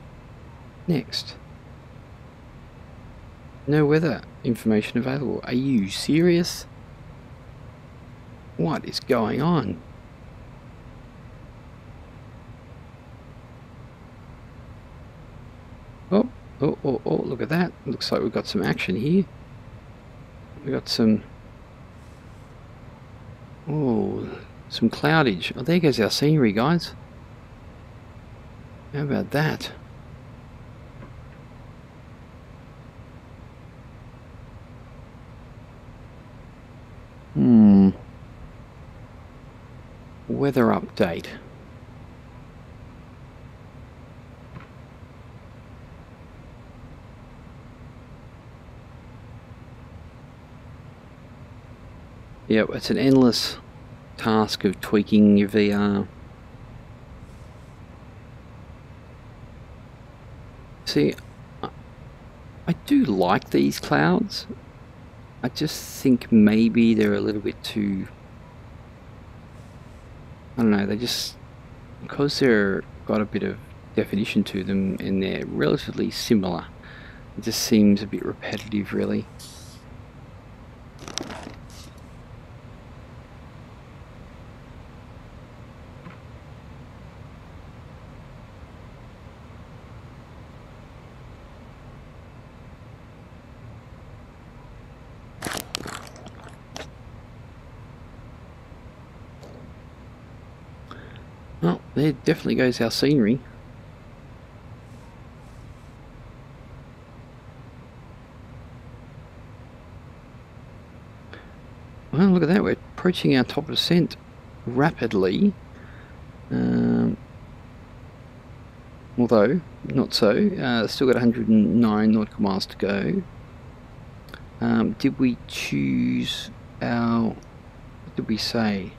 S1: Next. No weather information available. Are you serious? What is going on? Oh, look at that. Looks like we've got some action here. We got some... Oh, some cloudage. Oh, there goes our scenery, guys. How about that? Weather update. Yep, it's an endless task of tweaking your VR. See, I do like these clouds. I just think maybe they're a little bit too... I don't know, they just... Because they're got a bit of definition to them and they're relatively similar, it just seems a bit repetitive, really. Well, there definitely goes our scenery. Well, look at that, we're approaching our top ascent rapidly. Although, not so. Still got 109 nautical miles to go. Did we choose our... What did we say?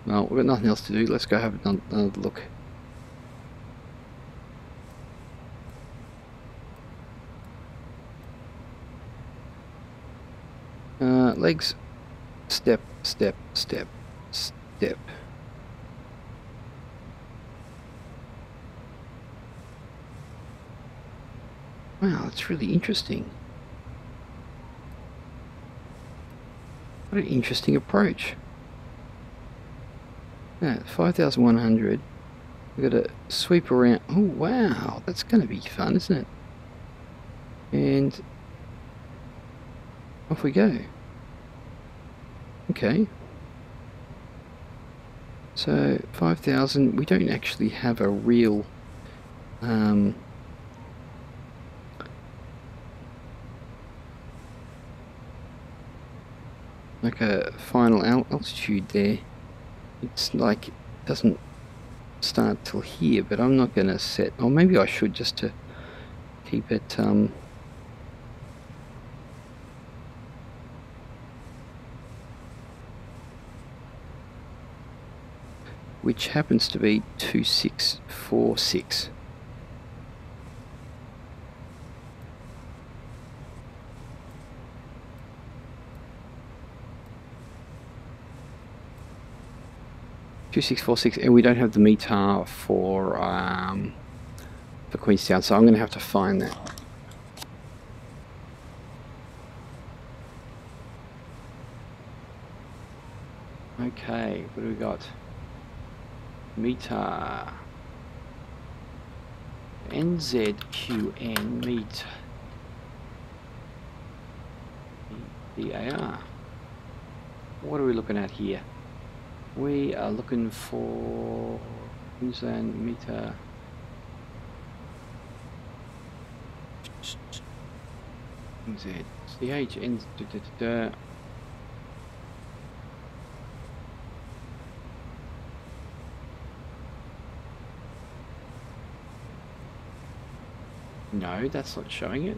S1: Well, we've got nothing else to do. Let's go have another look. Legs. Step, step, step, step. Wow, that's really interesting. What an interesting approach. Yeah, 5,100. We've got to sweep around. Oh, wow. That's going to be fun, isn't it? And off we go. Okay. So, 5,000. We don't actually have a real... like a final altitude there. It's like, it doesn't start till here, but I'm not going to set, or maybe I should, just to keep it, which happens to be 2646. And we don't have the METAR for Queenstown, so I'm going to have to find that. Okay, what do we got? METAR. NZQN METAR. DAR. What are we looking at here? We are looking for Queensland METAR. CHN. No, that's not showing it.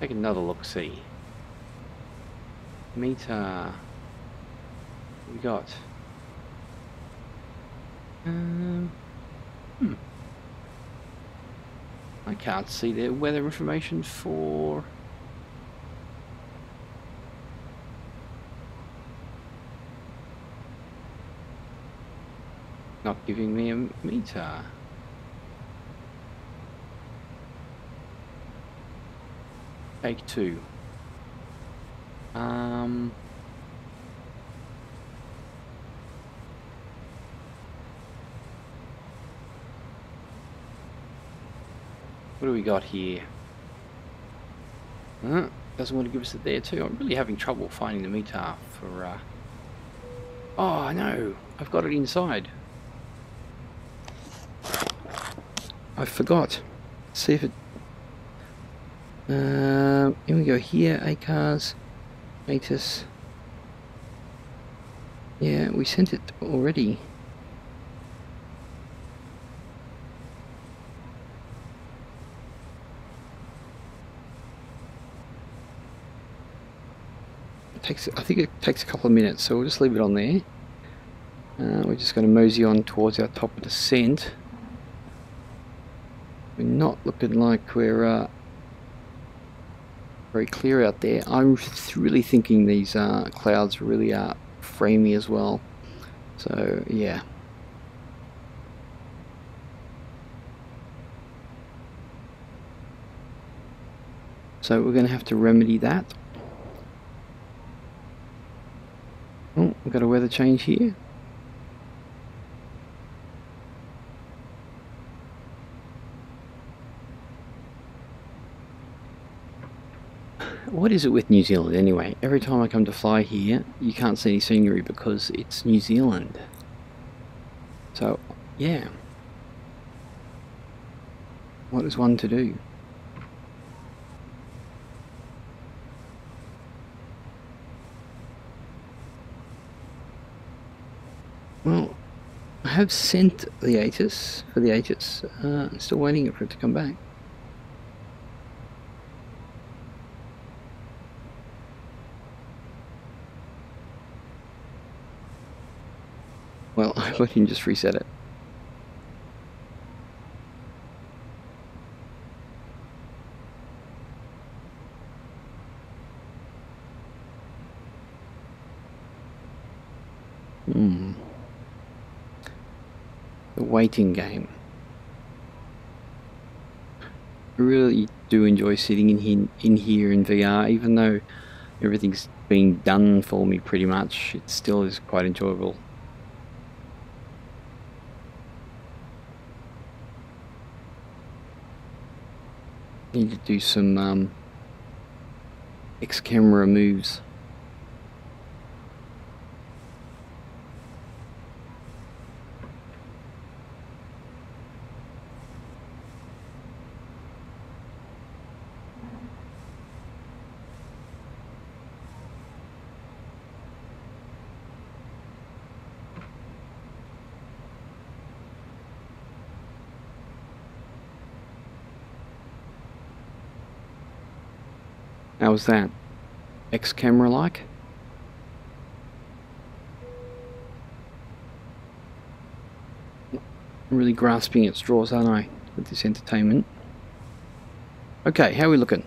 S1: Take another look, see. METAR. We got. I can't see their weather information for Not giving me a meter. Take 2. What do we got here? Doesn't want to give us it there too. I'm really having trouble finding the meter for... Oh no, I've got it inside. I forgot. Let's see if it... here we go. Here, ACARS, ATIS. Yeah, we sent it already. I think it takes a couple of minutes, so we'll just leave it on there. We're just going to mosey on towards our top of descent. We're not looking like we're very clear out there. I'm really thinking these clouds really are framey as well. So yeah. So we're going to have to remedy that. Oh, we've got a weather change here. What is it with New Zealand anyway? Every time I come to fly here, you can't see any scenery because it's New Zealand. So, yeah. What is one to do? Well, I have sent the ATIS for the ATIS. I'm still waiting for it to come back. Well, I can just reset it. The waiting game. I really do enjoy sitting in here in VR, even though everything's being done for me pretty much. It still is quite enjoyable. Need to do some X-camera moves. How was that? X-camera like? I'm really grasping at straws, aren't I, with this entertainment? Okay, how are we looking?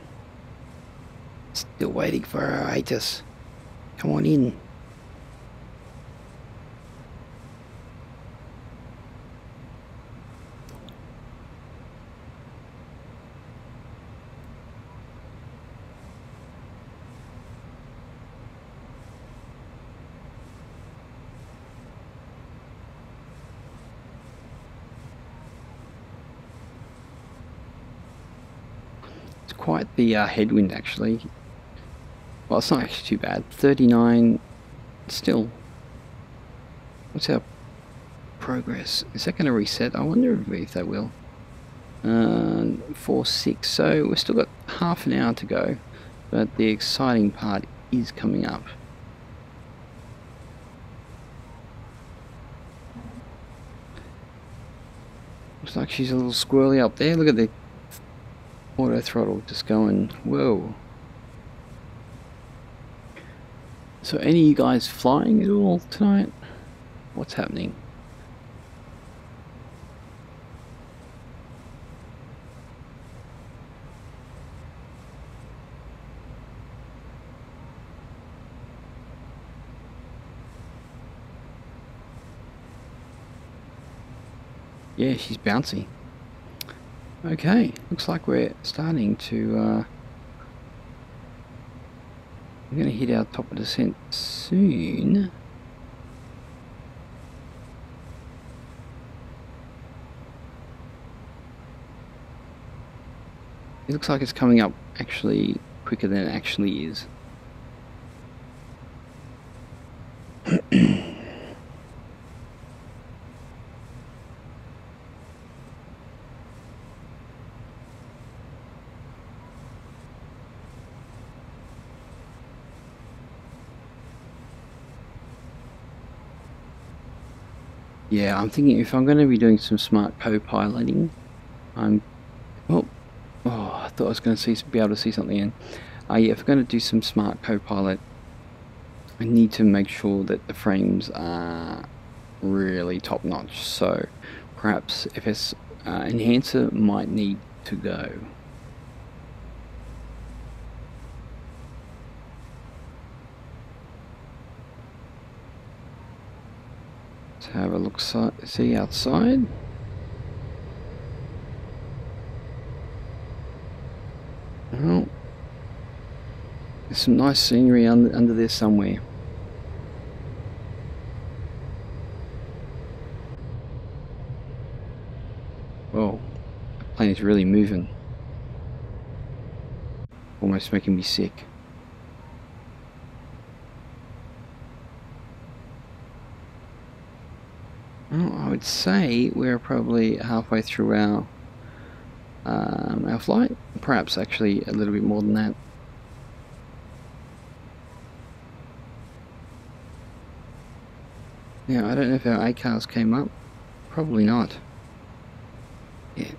S1: Still waiting for our ATIS. Come on in. Quite the headwind actually. Well, it's not actually too bad. 39 still. What's our progress? Is that going to reset? I wonder if that will. 4-6, so we've still got half an hour to go, but the exciting part is coming up. Looks like she's a little squirrely up there. Look at the auto throttle just going, whoa. So any of you guys flying at all tonight? What's happening? Yeah, she's bouncy. Okay, looks like we're starting to... we're going to hit our top of descent soon. It looks like it's coming up actually quicker than it actually is. Yeah, I'm thinking if I'm going to be doing some smart co-piloting, I thought I was going to be able to see something in. Yeah, if I'm going to do some smart co-pilot, I need to make sure that the frames are really top-notch. So perhaps FS enhancer might need to go. Let's have a look, see outside. Well, there's some nice scenery under there somewhere. Whoa, the plane is really moving. Almost making me sick. Well, I would say we're probably halfway through our flight. Perhaps actually a little bit more than that. Now, I don't know if our ACARs came up. Probably not. Yeah.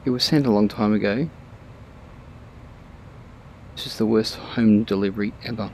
S1: It was sent a long time ago. This is the worst home delivery ever.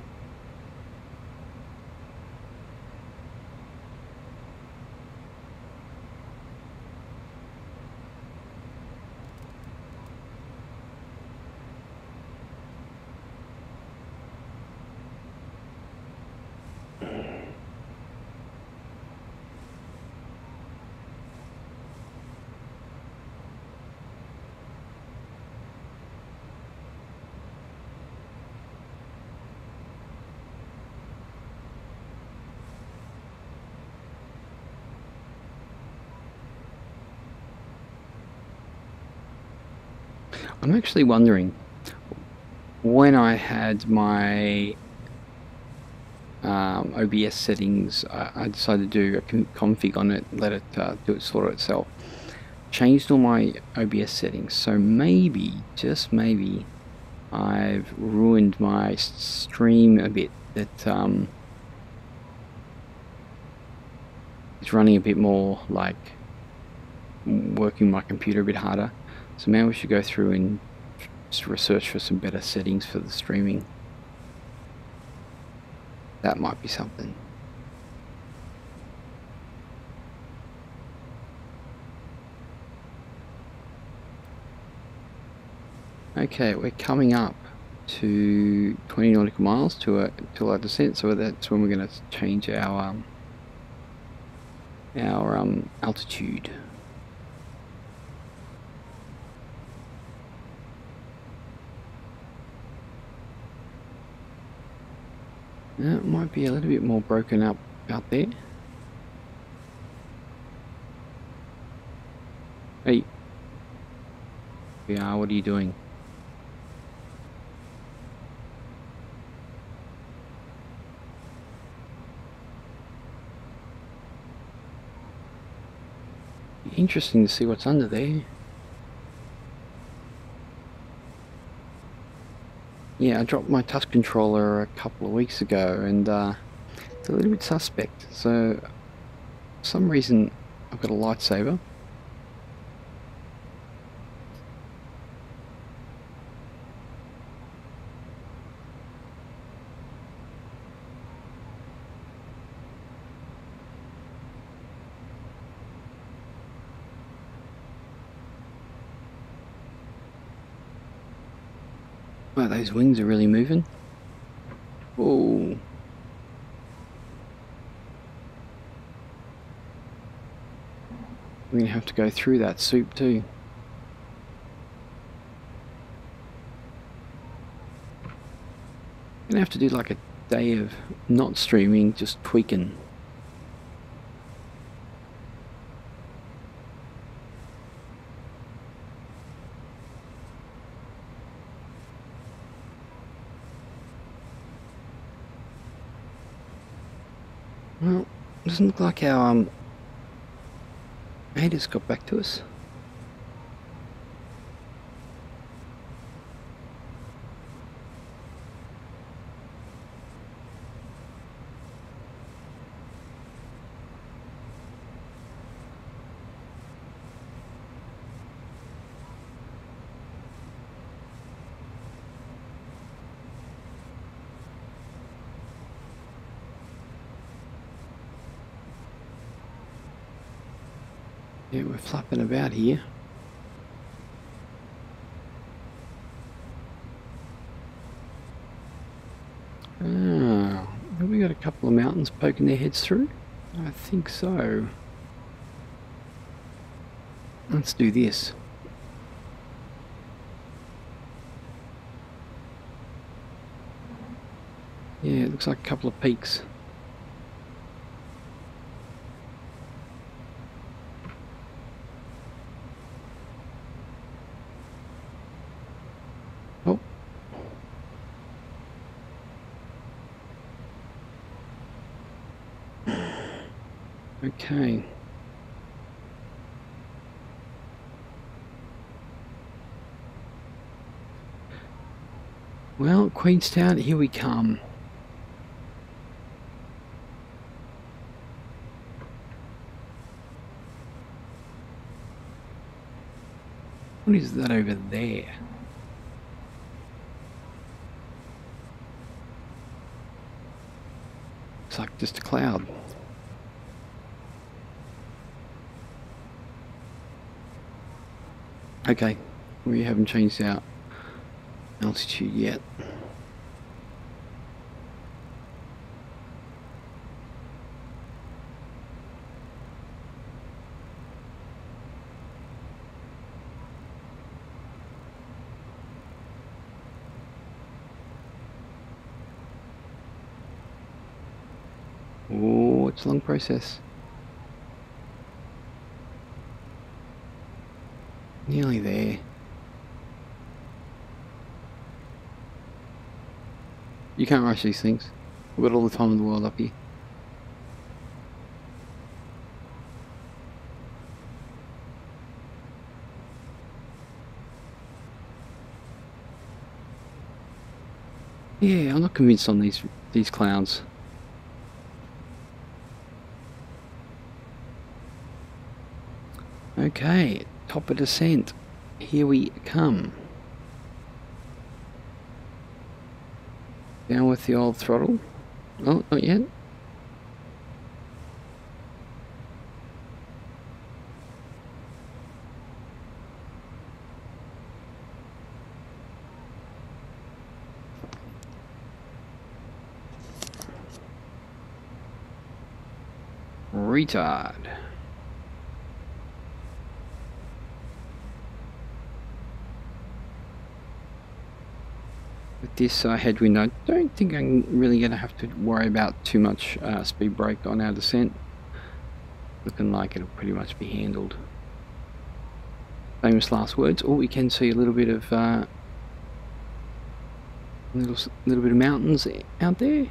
S1: I'm actually wondering, when I had my OBS settings, I decided to do a config on it, let it sort it itself. Changed all my OBS settings, so maybe, just maybe, I've ruined my stream a bit. That it's running a bit more, like working my computer a bit harder. So maybe we should go through and research for some better settings for the streaming. That might be something. Okay, we're coming up to 20 nautical miles to our descent, so that's when we're going to change our altitude. Now, it might be a little bit more broken up out there. Hey, yeah, what are you doing? Interesting to see what's under there. Yeah, I dropped my touch controller a couple of weeks ago, and it's a little bit suspect. So, for some reason, I've got a lightsaber. Wow, those wings are really moving. Oh. We're going to have to go through that soup too. I'm going to have to do like a day of not streaming, just tweaking. Well, doesn't look like our haters got back to us. Yeah, we're flapping about here. Have we got a couple of mountains poking their heads through? I think so. Let's do this. Yeah, it looks like a couple of peaks. Oh. Okay. Well, Queenstown, here we come. What is that over there? Looks like just a cloud. Okay, we haven't changed our altitude yet. Oh, it's a long process. Nearly there. You can't rush these things. We've got all the time in the world up here. Yeah, I'm not convinced on these clouds. Okay, top of descent. Here we come. Down with the old throttle. Oh, not yet. Retard. With this headwind, I don't think I'm really going to have to worry about too much speed brake on our descent. Looking like it'll pretty much be handled. Famous last words. Oh, we can see a little bit of little bit of mountains out there.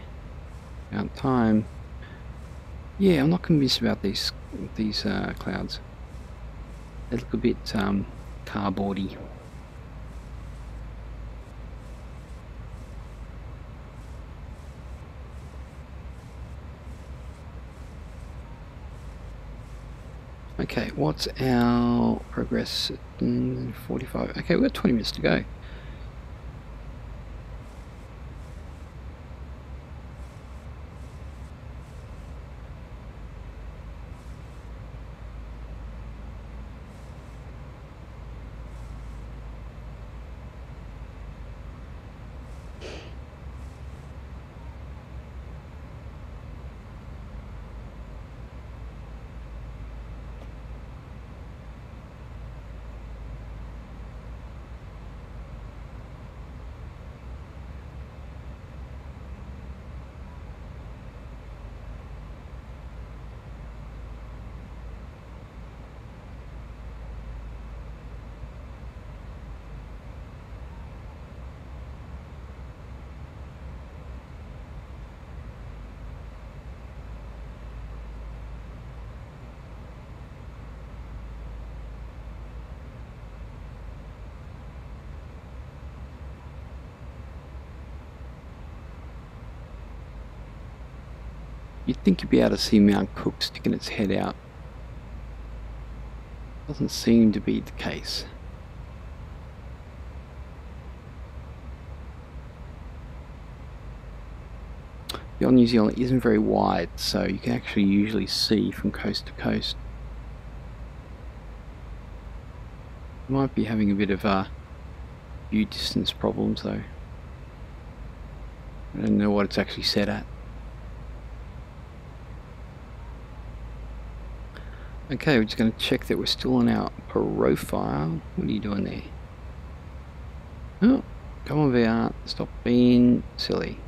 S1: About time. Yeah, I'm not convinced about these clouds. They look a bit cardboardy. Okay, what's our progress? 45. Okay, we've got 20 minutes to go. You'd think you'd be able to see Mount Cook sticking its head out. Doesn't seem to be the case. Beyond New Zealand isn't very wide, so you can actually usually see from coast to coast. Might be having a bit of view distance problems though. I don't know what it's actually set at. Okay, we're just going to check that we're still on our profile. What are you doing there? Oh, come on VR, stop being silly.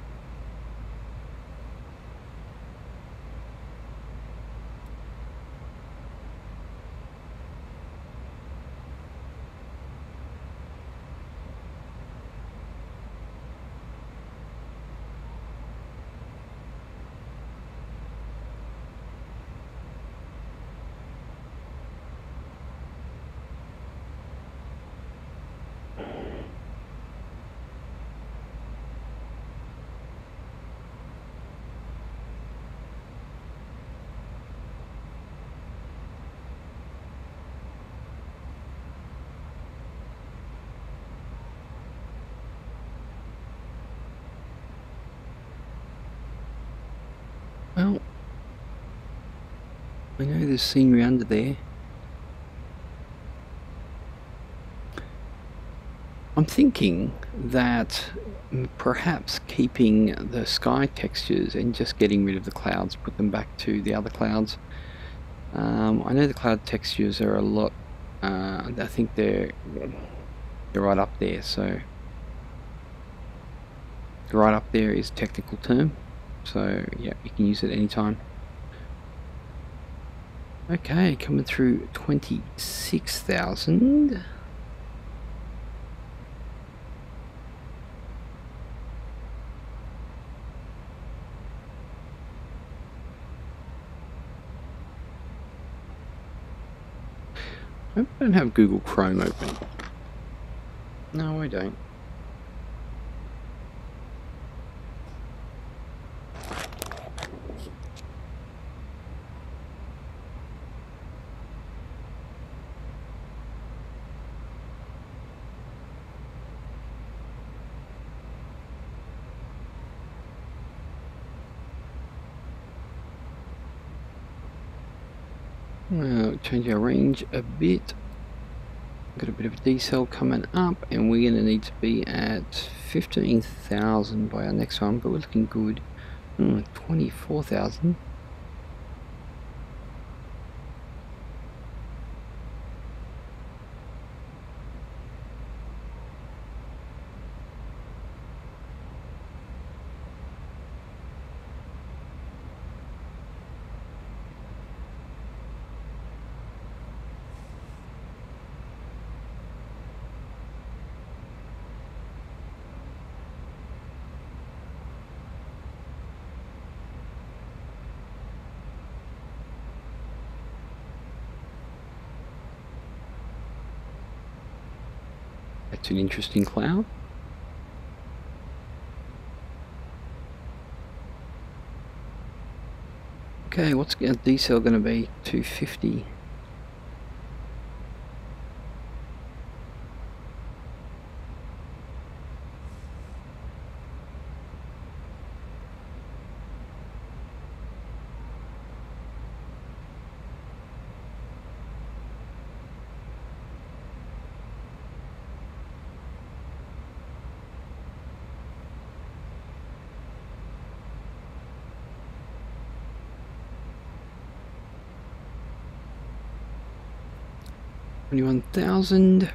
S1: Well, I know there's scenery under there. I'm thinking that perhaps keeping the sky textures and just getting rid of the clouds, put them back to the other clouds. I know the cloud textures are a lot, I think they're right up there, so right up there is a technical term, so yeah, you can use it anytime. Okay, coming through 26,000. I don't have Google Chrome open. No, I don't. Well, change our range a bit. Got a bit of a decel coming up, and we're going to need to be at 15,000 by our next one, but we're looking good. 24,000. That's an interesting cloud. Okay, what's our decel going to be? 250. $21,000.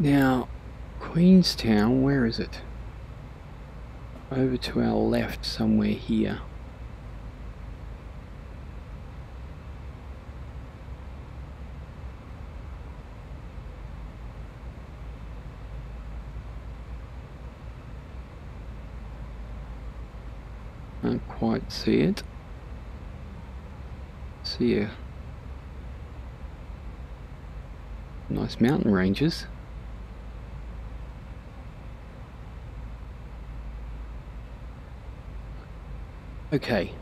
S1: Now, Queenstown, where is it? over to our left somewhere here. Can't quite see it. See a nice mountain ranges. Okay,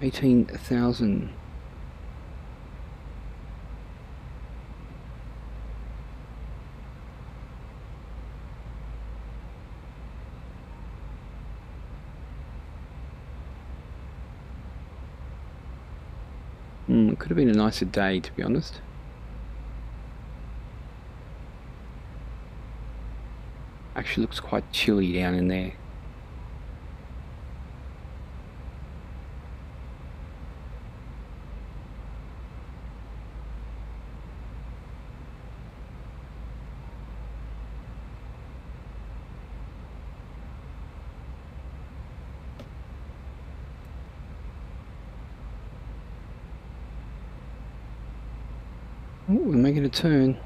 S1: 18,000. It could have been a nicer day, to be honest. Actually looks quite chilly down in there. Oh, we're making a turn.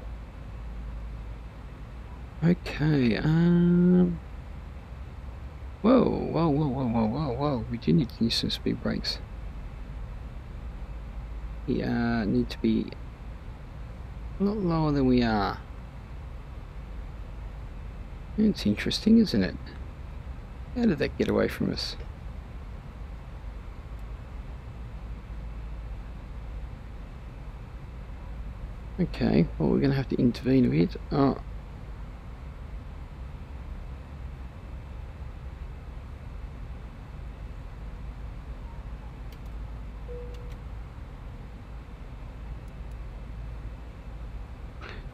S1: Okay, whoa, whoa, whoa, whoa, whoa, whoa, whoa, we do need to use some speed brakes. We need to be a lot lower than we are. It's interesting, isn't it? How did that get away from us? Okay, well, we're going to have to intervene a bit. Oh.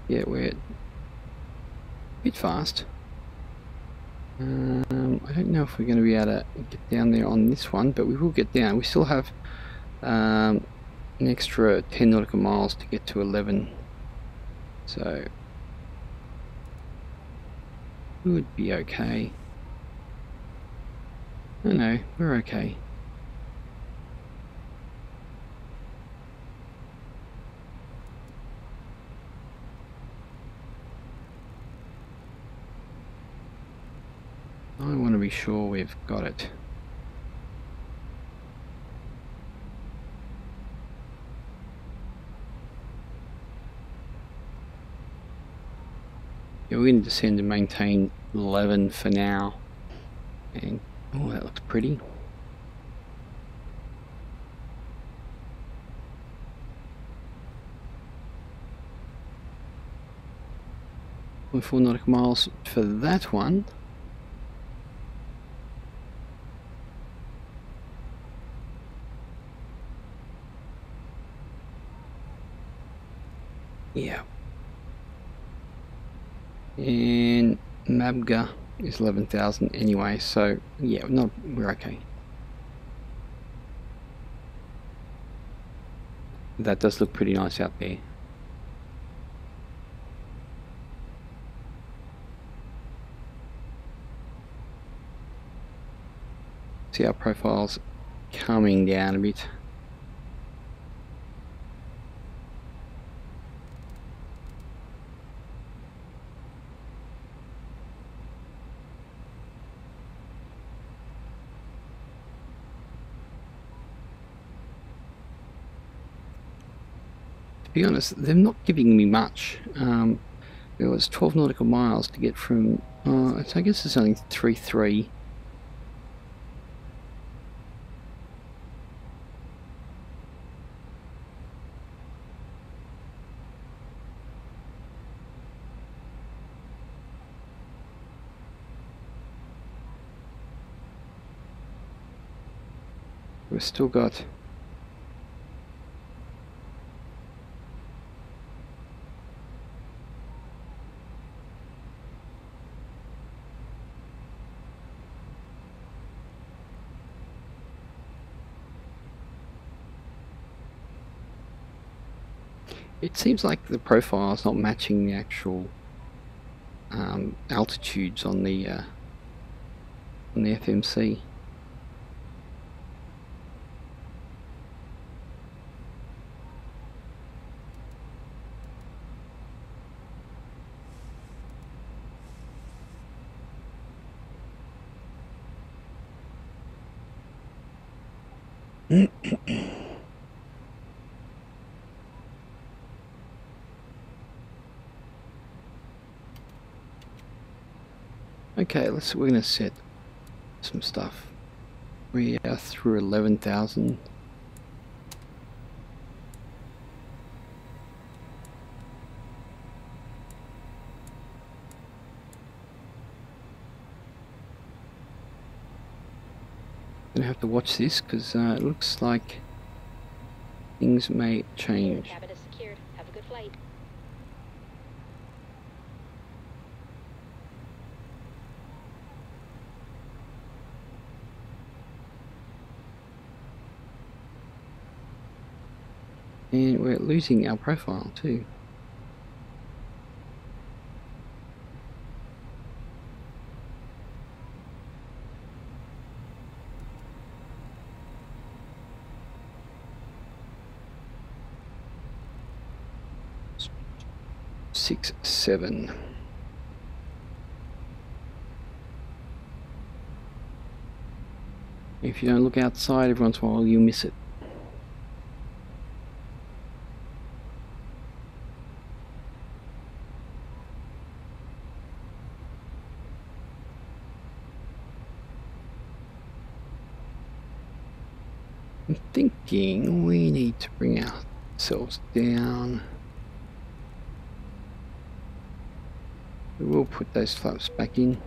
S1: Yeah, we're a bit fast. I don't know if we're going to be able to get down there on this one, but we will get down. We still have an extra 10 nautical miles to get to 11, so we would be okay. No, we're okay. I want to be sure we've got it. Yeah, we're going to descend and maintain 11 for now. And oh, that looks pretty. We're 4 nautical miles for that one. Yeah. And Mabga is 11,000 anyway, so yeah, we're okay. That does look pretty nice out there. See our profiles coming down a bit. To be honest, they're not giving me much. It was 12 nautical miles to get from, I guess it's only 3.3. We've still got it seems like the profile is not matching the actual altitudes on the on the FMC. Okay, we're going to set some stuff. We are through 11,000. Gonna have to watch this because it looks like things may change.
S3: Cabin is secured. Have a good flight.
S1: And we're losing our profile too. Six, 7. If you don't look outside every once in a while, you'll miss it. I'm thinking we need to bring ourselves down. We will put those flaps back in.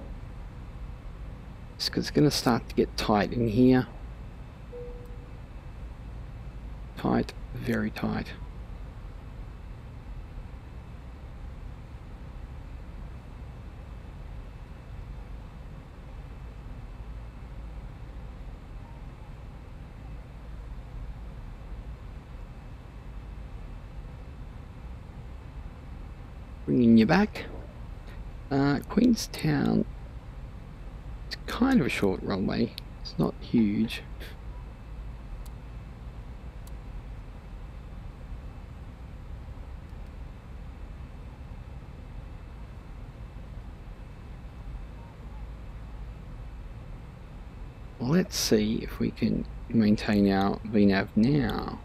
S1: It's because it's going to start to get tight in here. Tight, very tight. Bringing you back. Queenstown, it's kind of a short runway, it's not huge. Well, let's see if we can maintain our VNAV now.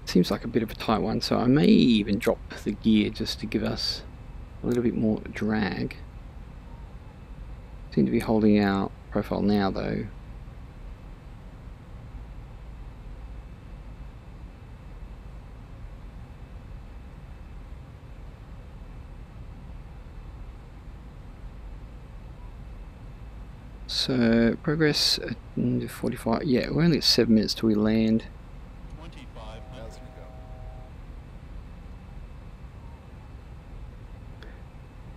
S1: Seems like a bit of a tight one, so I may even drop the gear just to give us a little bit more drag. Seem to be holding our profile now though. So progress at 45. Yeah, we're only at 7 minutes till we land.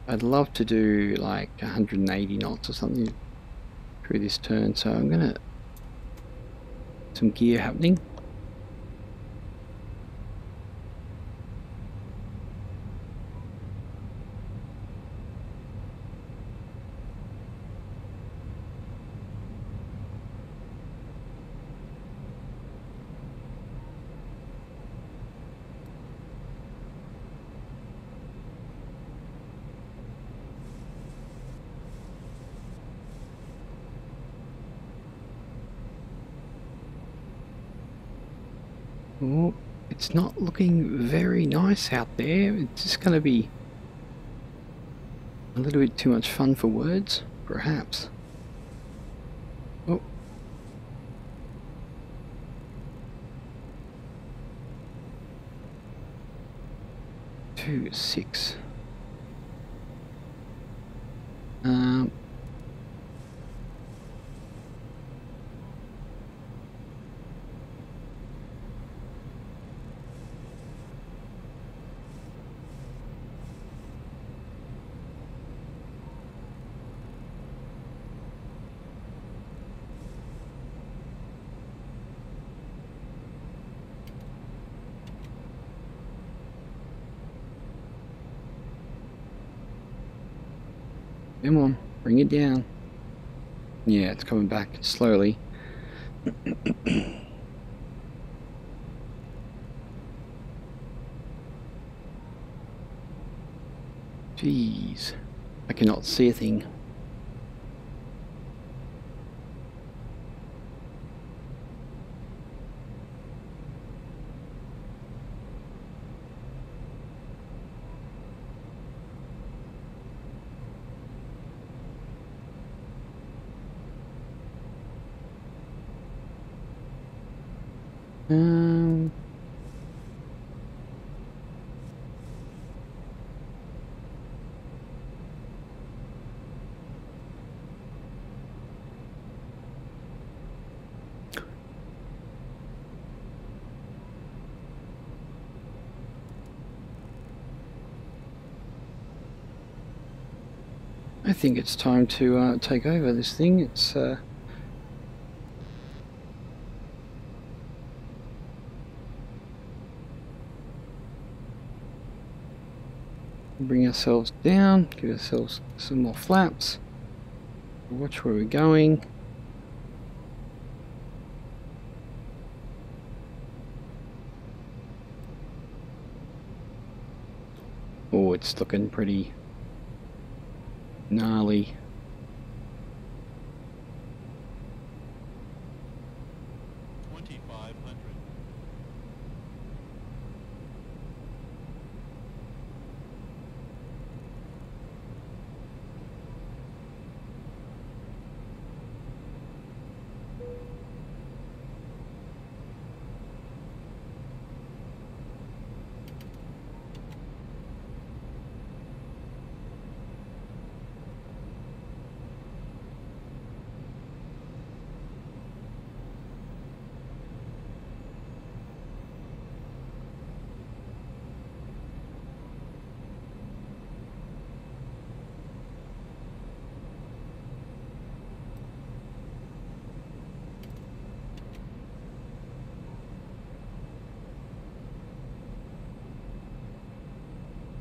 S1: I'd love to do like 180 knots or something through this turn, so I'm gonna some gear happening. Oh, it's not looking very nice out there. It's just going to be a little bit too much fun for words, perhaps. Oh. Two, 6. Come on, bring it down. Yeah, it's coming back slowly. Jeez, I cannot see a thing. I think it's time to take over this thing. It's bring ourselves down, give ourselves some more flaps, watch where we're going. Oh, it's looking pretty gnarly.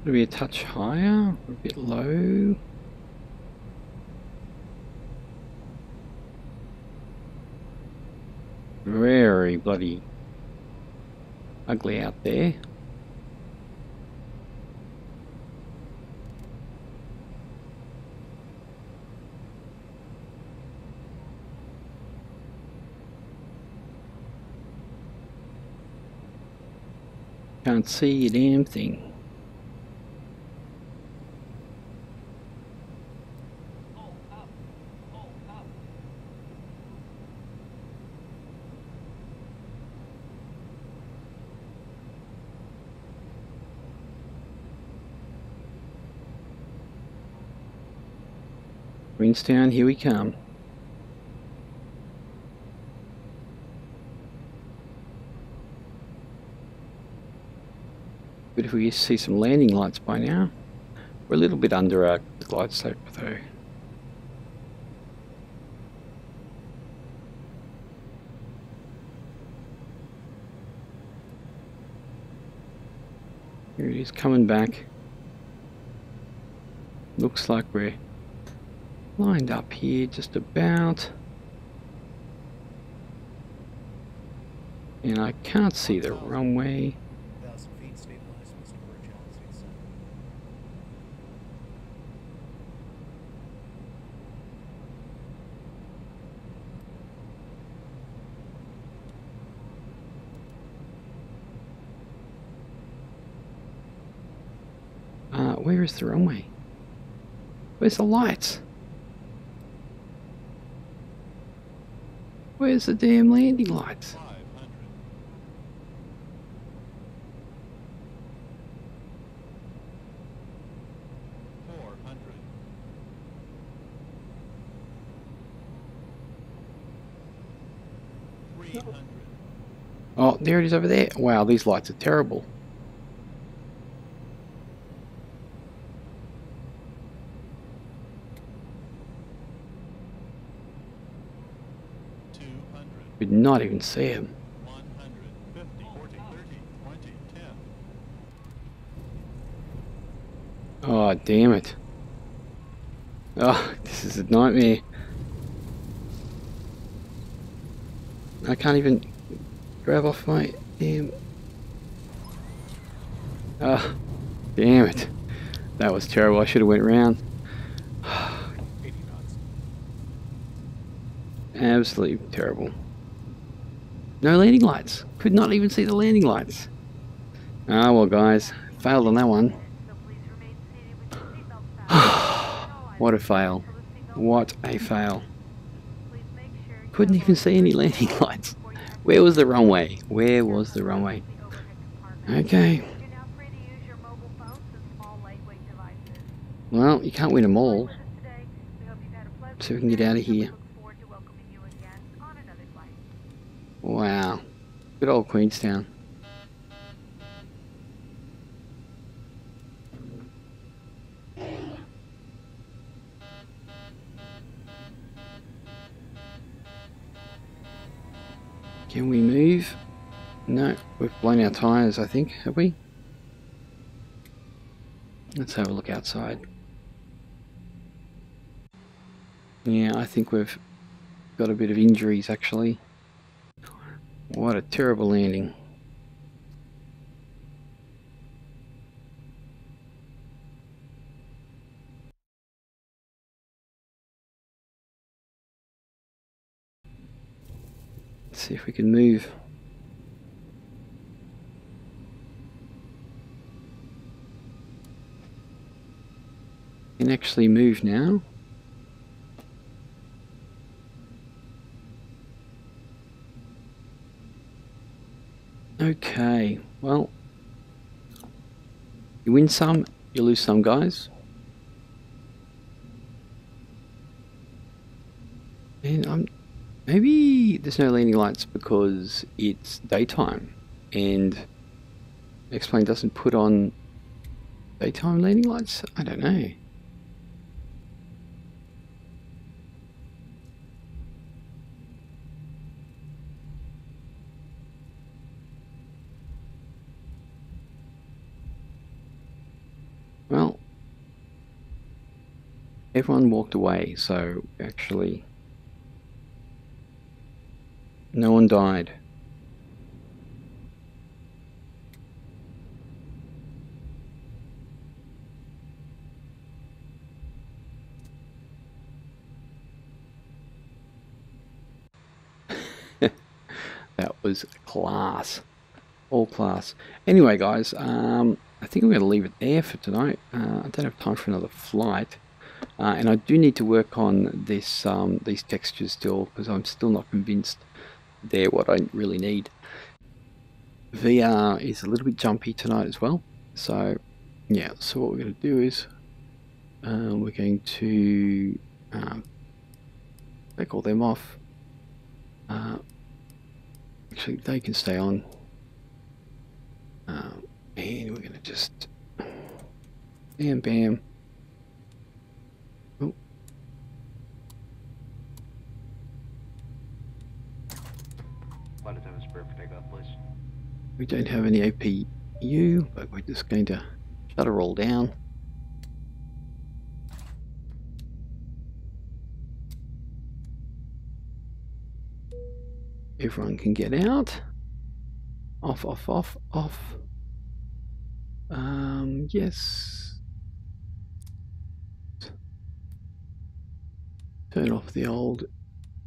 S1: Maybe a touch higher, a bit low. Very bloody ugly out there. Can't see a damn thing. Queenstown, here we come. But if we see some landing lights by now. We're a little bit under our glide slope though. Here it is coming back. Looks like we're lined up here just about. And I can't see the runway. Where is the runway? Where's the lights? Where's the damn landing lights?
S3: 400.
S1: Oh, there it is over there. Wow, these lights are terrible. Could not even see him.
S3: 150, 40, 30, 20, 10.
S1: Oh, damn it. Oh, this is a nightmare. I can't even grab off my damn... Ah, damn it. That was terrible. I should have went round.
S3: 80 knots.
S1: Absolutely terrible. No landing lights. Could not even see the landing lights. Ah, well, guys. Failed on that one. What a fail. What a fail. Couldn't even see any landing lights. Where was the runway? Where was the runway? Okay. Well, you can't win them all. So we can get out of here. Wow. Good old Queenstown. Can we move? No, we've blown our tyres, I think, have we? Let's have a look outside. Yeah, I think we've got a bit of injuries, actually. What a terrible landing. Let's see if we can move. Can actually move now. Okay, well, you win some, you lose some, guys. And maybe there's no landing lights because it's daytime and X-Plane doesn't put on daytime landing lights? I don't know. Well, everyone walked away, so actually no one died. That was class. All class. Anyway, guys, I think I'm going to leave it there for tonight. I don't have time for another flight. And I do need to work on this these textures still, because I'm still not convinced they're what I really need. VR is a little bit jumpy tonight as well. So, yeah, so what we're going to do is we're going to take all them off. Actually, they can stay on. And we're going to just bam, bam. Oh. We don't have any APU, but we're just going to shut her all down. Everyone can get out. Off, off, off, off. Yes. Turn off the old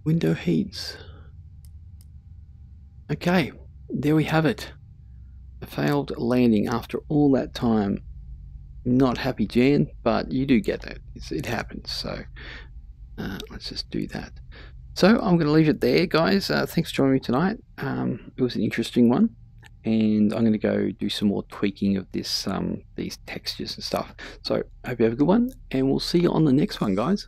S1: window heats. Okay, there we have it. A failed landing after all that time. Not happy, Jan, but you do get that. It happens. So let's just do that. So I'm going to leave it there, guys. Thanks for joining me tonight. It was an interesting one. And I'm going to go do some more tweaking of this, these textures and stuff. So I hope you have a good one, and we'll see you on the next one, guys.